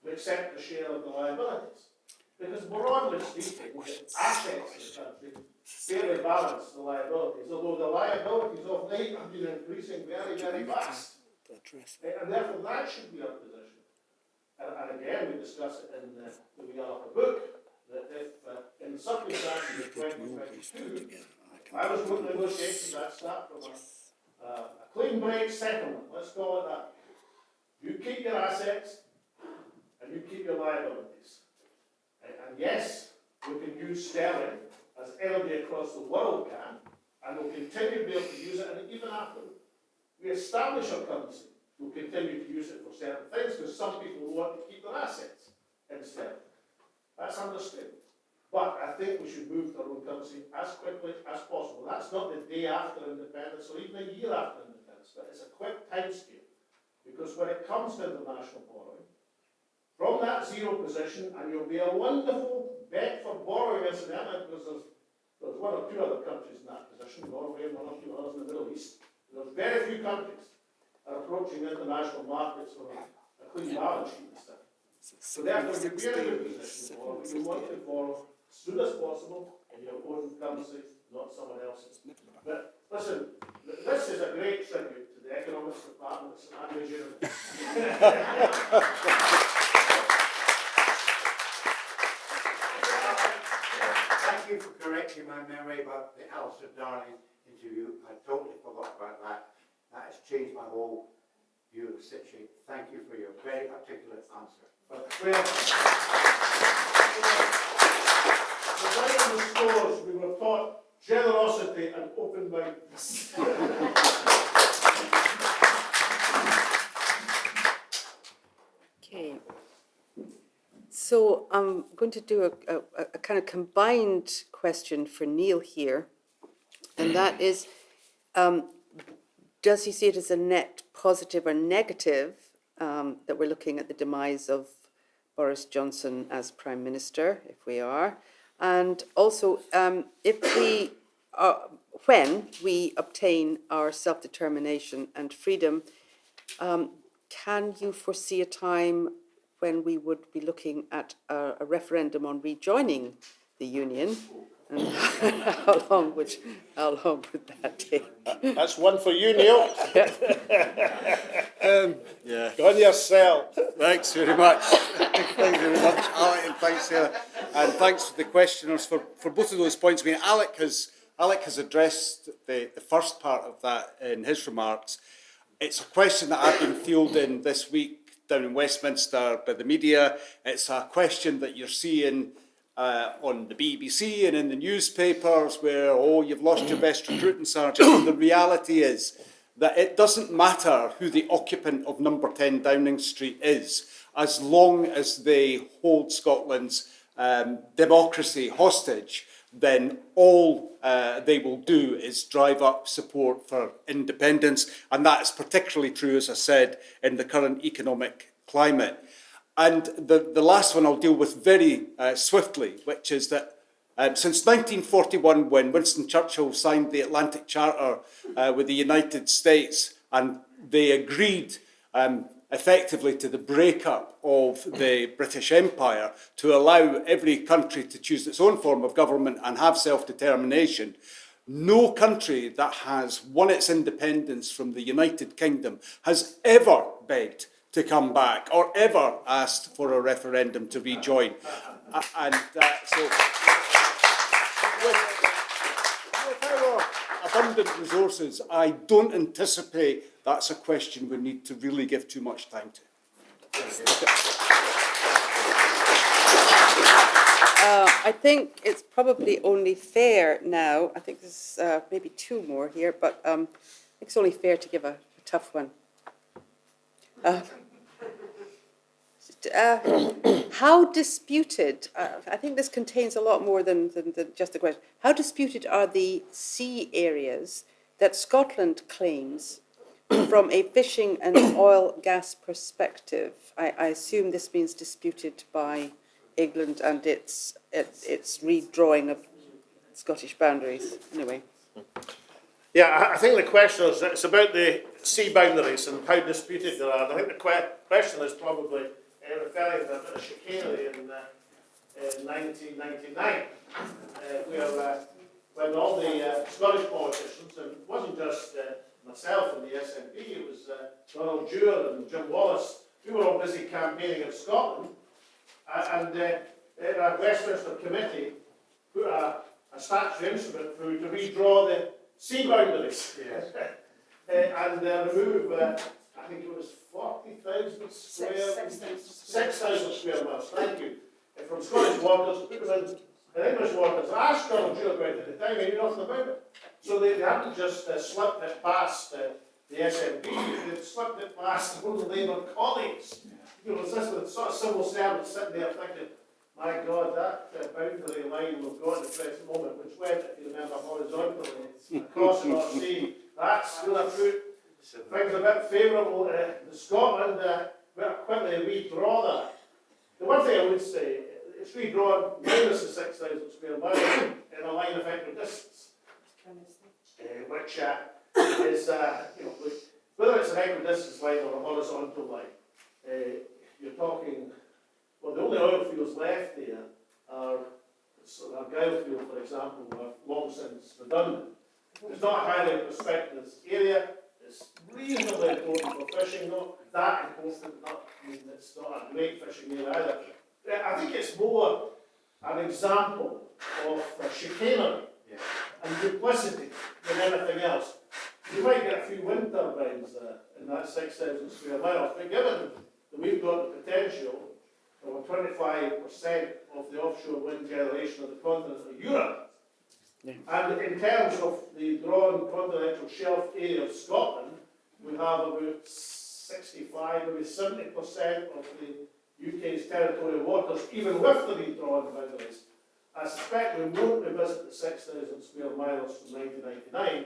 to accept the share of the liabilities. Because broadly speaking, the assets of the country fairly balance the liabilities, although the liabilities of late have been increasing very, very fast. And therefore that should be our position. And again, we discuss it in the Wee Alba Book, that if in the circumstances of 2022, I was looking at negotiations, I'd start from a clean break settlement, let's call it that. You keep your assets and you keep your liabilities. And yes, we can use sterling as anybody across the world can, and we'll continue to be able to use it, and even after we establish our currency, we'll continue to use it for certain things, because some people want to keep their assets in sterling. That's understood. But I think we should move to our own currency as quickly as possible. That's not the day after independence or even a year after independence, but it's a quick time scale. Because when it comes to international borrowing, from that zero position, and you'll be a wonderful bet for borrowing, incidentally, because there's one or two other countries in that position, Norway and one or two others in the Middle East. There's very few countries are approaching international markets with a clean balance sheet and stuff. So therefore, you'd be in a good position to borrow, but you want to borrow as soon as possible in your own currency, not someone else's. But listen, this is a great tribute to the economics department at St Andrews University. Thank you for correcting my memory about the Alistair Darling interview. I totally forgot about that. That has changed my whole view of the situation. Thank you for your very articulate answer. But where the stores, we were taught generosity and open mindedness. Okay. So I'm going to do a kind of combined question for Neil here, and that is, does he see it as a net positive or negative that we're looking at the demise of Boris Johnson as Prime Minister, if we are, and also if we are, when we obtain our self-determination and freedom, can you foresee a time when we would be looking at a referendum on rejoining the Union? And how long would that take? That's one for you, Neil. Yeah. Go on yourself. Thanks very much. Thanks very much, Alec, and thanks, Sarah. And thanks to the questioners for both of those points. I mean, Alec has addressed the first part of that in his remarks. It's a question that I've been fielding this week down in Westminster by the media. It's a question that you're seeing on the BBC and in the newspapers where, oh, you've lost your best recruiting sergeant. And the reality is that it doesn't matter who the occupant of number 10 Downing Street is, as long as they hold Scotland's democracy hostage, then all they will do is drive up support for independence. And that is particularly true, as I said, in the current economic climate. And the last one I'll deal with very swiftly, which is that since 1941, when Winston Churchill signed the Atlantic Charter with the United States, and they agreed effectively to the breakup of the British Empire to allow every country to choose its own form of government and have self-determination, no country that has won its independence from the United Kingdom has ever begged to come back or ever asked for a referendum to rejoin. So with our abundant resources, I don't anticipate that's a question we need to really give too much time to. I think it's probably only fair now, I think there's maybe two more here, but I think it's only fair to give a tough one. How disputed, I think this contains a lot more than just a question, how disputed are the sea areas that Scotland claims from a fishing and oil gas perspective? I assume this means disputed by England and its redrawing of Scottish boundaries. Anyway. Yeah, I think the question is, it's about the sea boundaries and how disputed they are. I think the question is probably referring to a bit of chicanery in 1999, where when all the Scottish politicians, and it wasn't just myself and the SNP, it was Donald Dewar and Jim Wallace, we were all busy campaigning in Scotland, and a Westminster committee put a statutory instrument through to redraw the sea boundaries. Yes. And remove, I think it was 40,000 square, 6,000 square miles, thank you, from Scottish waters, put them in English waters. I asked Donald Dewar about it at the time, I knew nothing about it. So they hadn't just slipped it past the SNP, they'd slipped it past their own Labour colleagues. You know, this was sort of civil servants sitting there thinking, my God, that boundary line we've got at the present moment, which went, if you remember, horizontally across the North Sea, that's going to put things a bit favourable to Scotland. We'll quickly redraw that. The one thing I would say, it's redrawn minus the 6,000 square miles in a line of equidistance, which is, you know, whether it's an equidistance line or a horizontal line, you're talking, well, the only oil fields left there are Argyle field, for example, are long since redundant. It's not a highly prospective area. It's reasonably important for fishing, not that important, I mean, it's not a great fishing area either. I think it's more an example of chicanery and duplicity than anything else. You might get a few wind turbines in that 6,000 square miles, but given that we've got the potential over 25% of the offshore wind generation of the continent of Europe, and in terms of the drawn continental shelf area of Scotland, we have about 65, maybe 70% of the UK's territorial waters, even with the redrawn boundaries. I suspect we won't revisit the 6,000 square miles from 1999.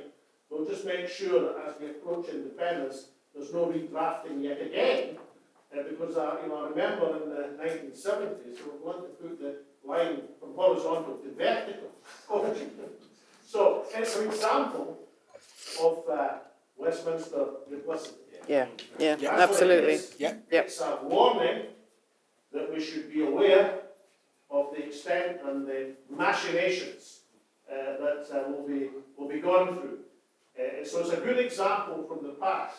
We'll just make sure that as we approach independence, there's no redrafting yet again, because you know, I remember in the 1970s, we were going to put the line from horizontal to vertical. So it's an example of Westminster duplicity. Yeah, absolutely. It's a warning that we should be aware of the extent and the machinations that will be gone through. So it's a good example from the past.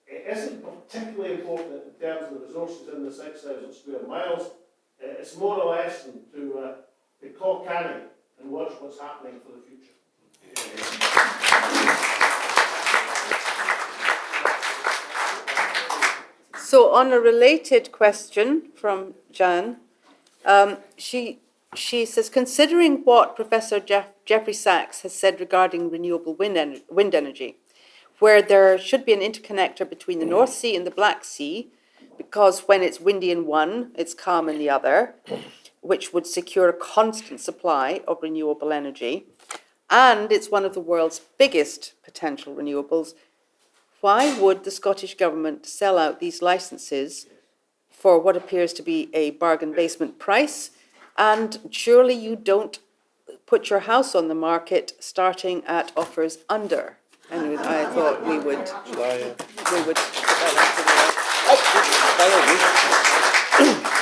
It isn't particularly important in terms of the resources in the 6,000 square miles. It's more or less to call canny and watch what's happening for the future. So on a related question from Jan, she says, considering what Professor Jeffrey Sachs has said regarding renewable wind energy, where there should be an interconnector between the North Sea and the Black Sea, because when it's windy in one, it's calm in the other, which would secure a constant supply of renewable energy. And it's one of the world's biggest potential renewables. Why would the Scottish Government sell out these licences for what appears to be a bargain basement price? And surely you don't put your house on the market starting at offers under. Anyway, I thought we would put that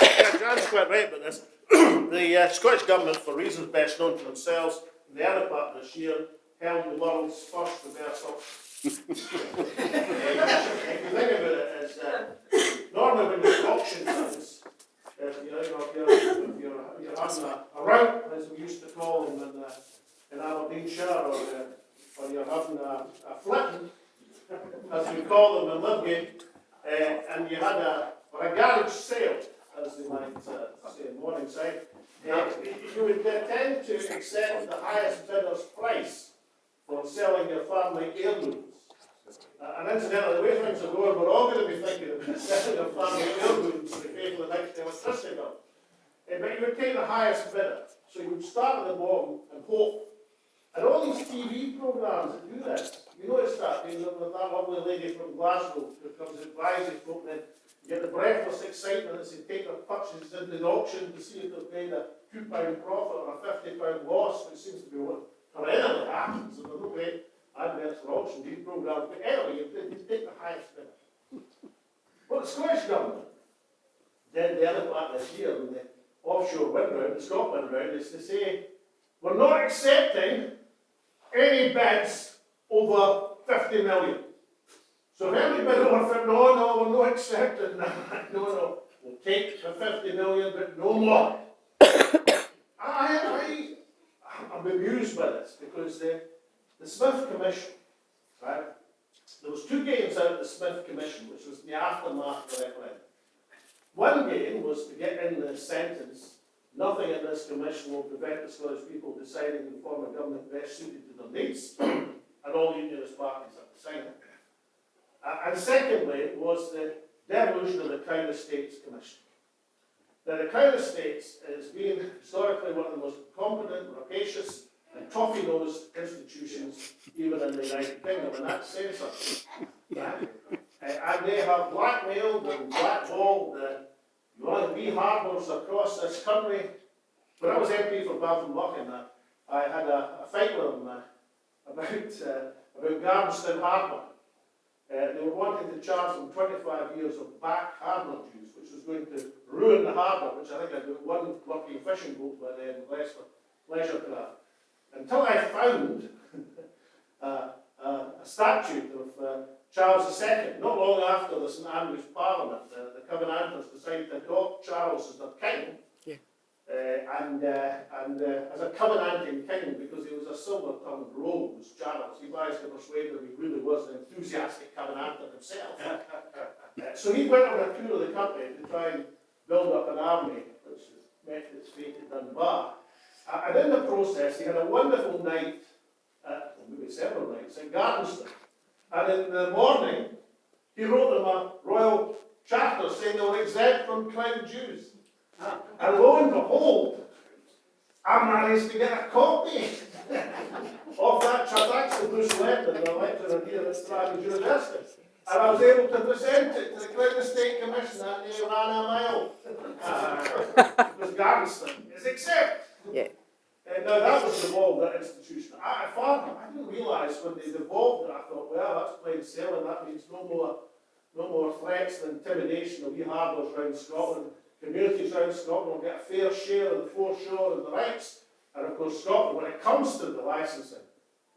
Yeah, John's quite right about this. The Scottish Government, for reasons best known to themselves, in the early part of this year, held the world's first reverse auction. If you think about it, as normally when the auction comes, if you're having a rout, as we used to call them in Aberdeenshire, or you're having a flitting, as we call them in Ludgate, and you had a garage sale, as they might say in Morningside, you would tend to accept the highest bidder's price for selling your family heirlooms. And incidentally, the way things are going, we're all going to be thinking about selling your family heirlooms to pay for the next electricity bill. But you would take the highest bidder. So you would start at the bottom and hope. And all these TV programmes that do this, you notice that, that lovely lady from Glasgow who comes and advises folk, then you get the breathless excitement as they take their purchases into the auction to see if they've made a £2 profit or a £50 loss, which seems to be what perennially happens. And there's no great adverts for auction, these programmes. But anyway, you take the highest bidder. Well, the Scottish Government did the other part this year with the offshore wind round, the Scotland round, is to say, we're not accepting any bids over 50 million. So if any bid over 50, no, we're not accepting that. No, we'll take the 50 million, but no more. I'm amused by this because the Smith Commission, right? There was two gains out of the Smith Commission, which was the aftermath of the referendum. One gain was to get in the sentence, nothing in this commission will prevent the Scottish people deciding to form a government best suited to their needs, and all the unionist parties have to sign it. And secondly, was the devolution of the Crown Estates Commission. Now, the Crown Estates has been historically one of the most competent, rapacious, and toffee-nosed institutions, even in the United Kingdom, and that's saying something. Right? And they have blackmailed and blackballed the wee harbours across this country. When I was MP for Bath and Buchan, I had a fight with them about Garnston Harbour. They were wanting to charge them 25 years of back harbour dues, which was going to ruin the harbour, which I think had one working fishing boat by then, leisure craft. Until I found a statute of Charles II, not long after the St Andrews Parliament, the Covenanters decided to adopt Charles as their king, and as a covenanting king, because he was a silver-tongued rogue, was Charles. He managed to persuade them he really was an enthusiastic covenanter himself. So he went on a tour of the country to try and build up an army, which met its fate at Dunbar. And in the process, he had a wonderful night, maybe several nights, in Garnston. And in the morning, he wrote them a royal charter saying they were exempt from crown dues. And lo and behold, I managed to get a copy of that charter, actually Bruce Lendon, an lecturer here at Strand University. And I was able to present it to the Crown Estate Commission, and they ran a mile. Because Garnston is exempt. Yeah. Now that was devolved, that institution. I didn't realise when they devolved it, I thought, well, that's plain sailing, that means no more threats and intimidation of wee harbours around Scotland. Communities around Scotland will get a fair share of the foreshore and the rights. And of course Scotland, when it comes to the licensing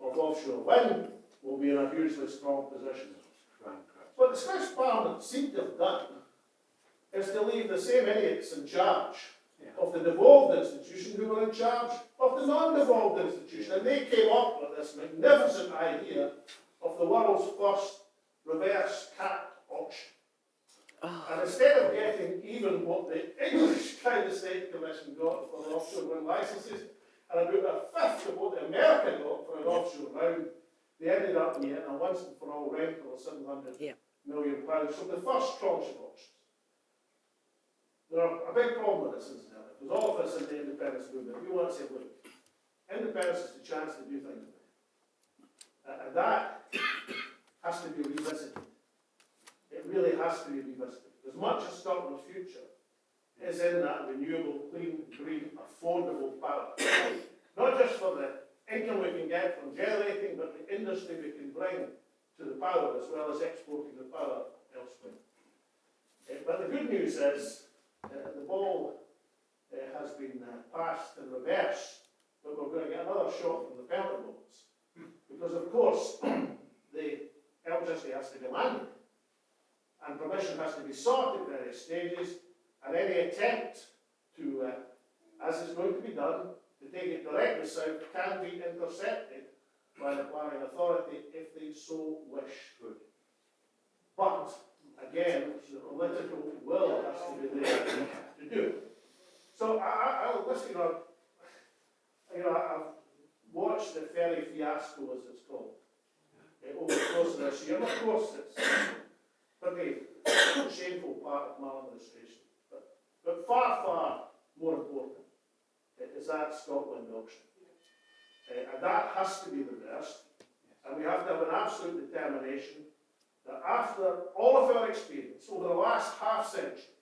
of offshore wind, will be in a hugely strong position. What the Scottish Parliament seemed to have done is to leave the same idiots in charge of the devolved institution who were in charge of the non-devolved institution. And they came up with this magnificent idea of the world's first reverse cap auction. And instead of getting even what the English Crown Estate Commission got for the offshore wind licenses, and about a fifth of what the American got for an offshore round, they ended up getting a once and for all rental of £700 Yeah. million from the first tranche of auctions. There are a big problem with this, incidentally, because all of us in the independence movement, we want to say, look, independence is the chance to do things. And that has to be revisited. It really has to be revisited. As much as Scotland's future is in that renewable, clean, green, affordable power. Not just for the income we can get from generating, but the industry we can bring to the power, as well as exporting the power elsewhere. But the good news is the ball has been passed in reverse, but we're going to get another shot from the Pentecosts. Because, of course, the electricity has to be landed, and permission has to be sought at various stages, and any attempt to, as is going to be done, to take it directly south can be intercepted by the planning authority if they so wish. But, again, the political will has to be there to do it. So I'll listen, I've watched the ferry fiasco, as it's called, over the course of this year. And of course, it's a pretty shameful part of maladministration. But far, far more important is that Scotland auction. And that has to be reversed. And we have to have an absolute determination that after all of our experience over the last half century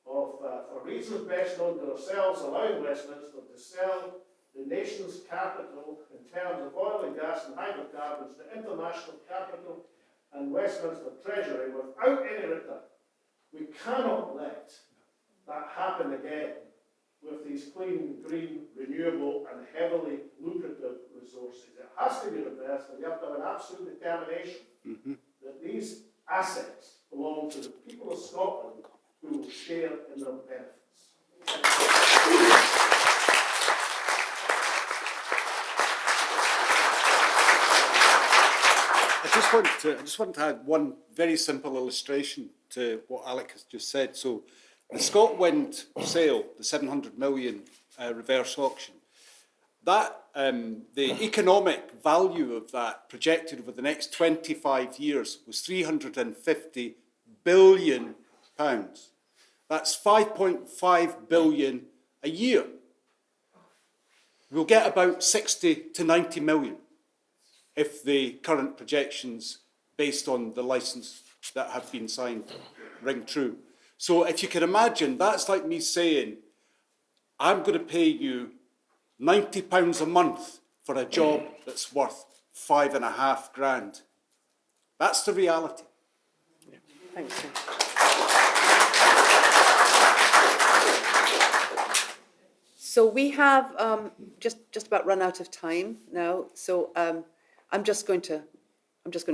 of, for reasons best known to ourselves, allowing Westminster to sell the nation's capital in terms of oil and gas and hydrocarbons to international capital and Westminster Treasury without any return, we cannot let that happen again with these clean, green, renewable and heavily lucrative resources. It has to be reversed, and we have to have an absolute determination that these assets belong to the people of Scotland who will share in their benefits. I just want to add one very simple illustration to what Alec has just said. So the ScotWind sale, the 700 million reverse auction, that the economic value of that projected over the next 25 years was £350 billion. That's 5.5 billion a year. We'll get about 60 to 90 million if the current projections based on the licence that have been signed ring true. So if you can imagine, that's like me saying, I'm going to pay you £90 a month for a job that's worth $5.5 grand. That's the reality. Yeah. Thanks, sir. So we have just about run out of time now. So I'm just going to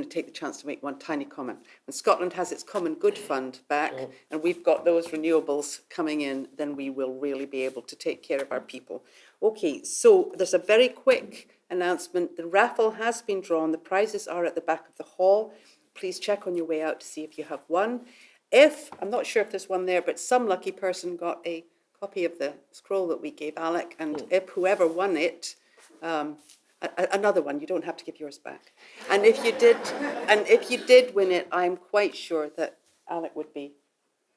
take the chance to make one tiny comment. When Scotland has its common good fund back and we've got those renewables coming in, then we will really be able to take care of our people. Okay, so there's a very quick announcement. The raffle has been drawn. The prizes are at the back of the hall. Please check on your way out to see if you have won. I'm not sure if there's one there, but some lucky person got a copy of the scroll that we gave Alec, and if whoever won it, another one, you don't have to give yours back. And if you did win it, I'm quite sure that Alec would be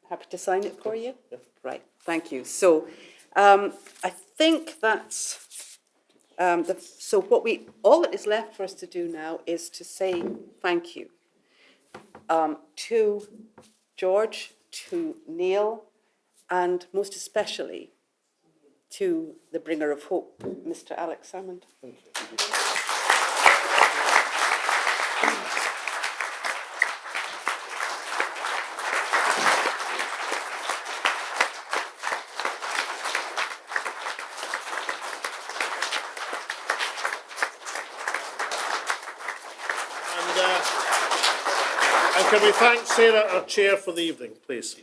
happy to sign it for you. Yeah. Right, thank you. So I think that's so all that is left for us to do now is to say thank you to George, to Neil, and most especially to the bringer of hope, Mr. Alex Salmond. Thank you. And can we thank Sarah, our chair, for the evening, please?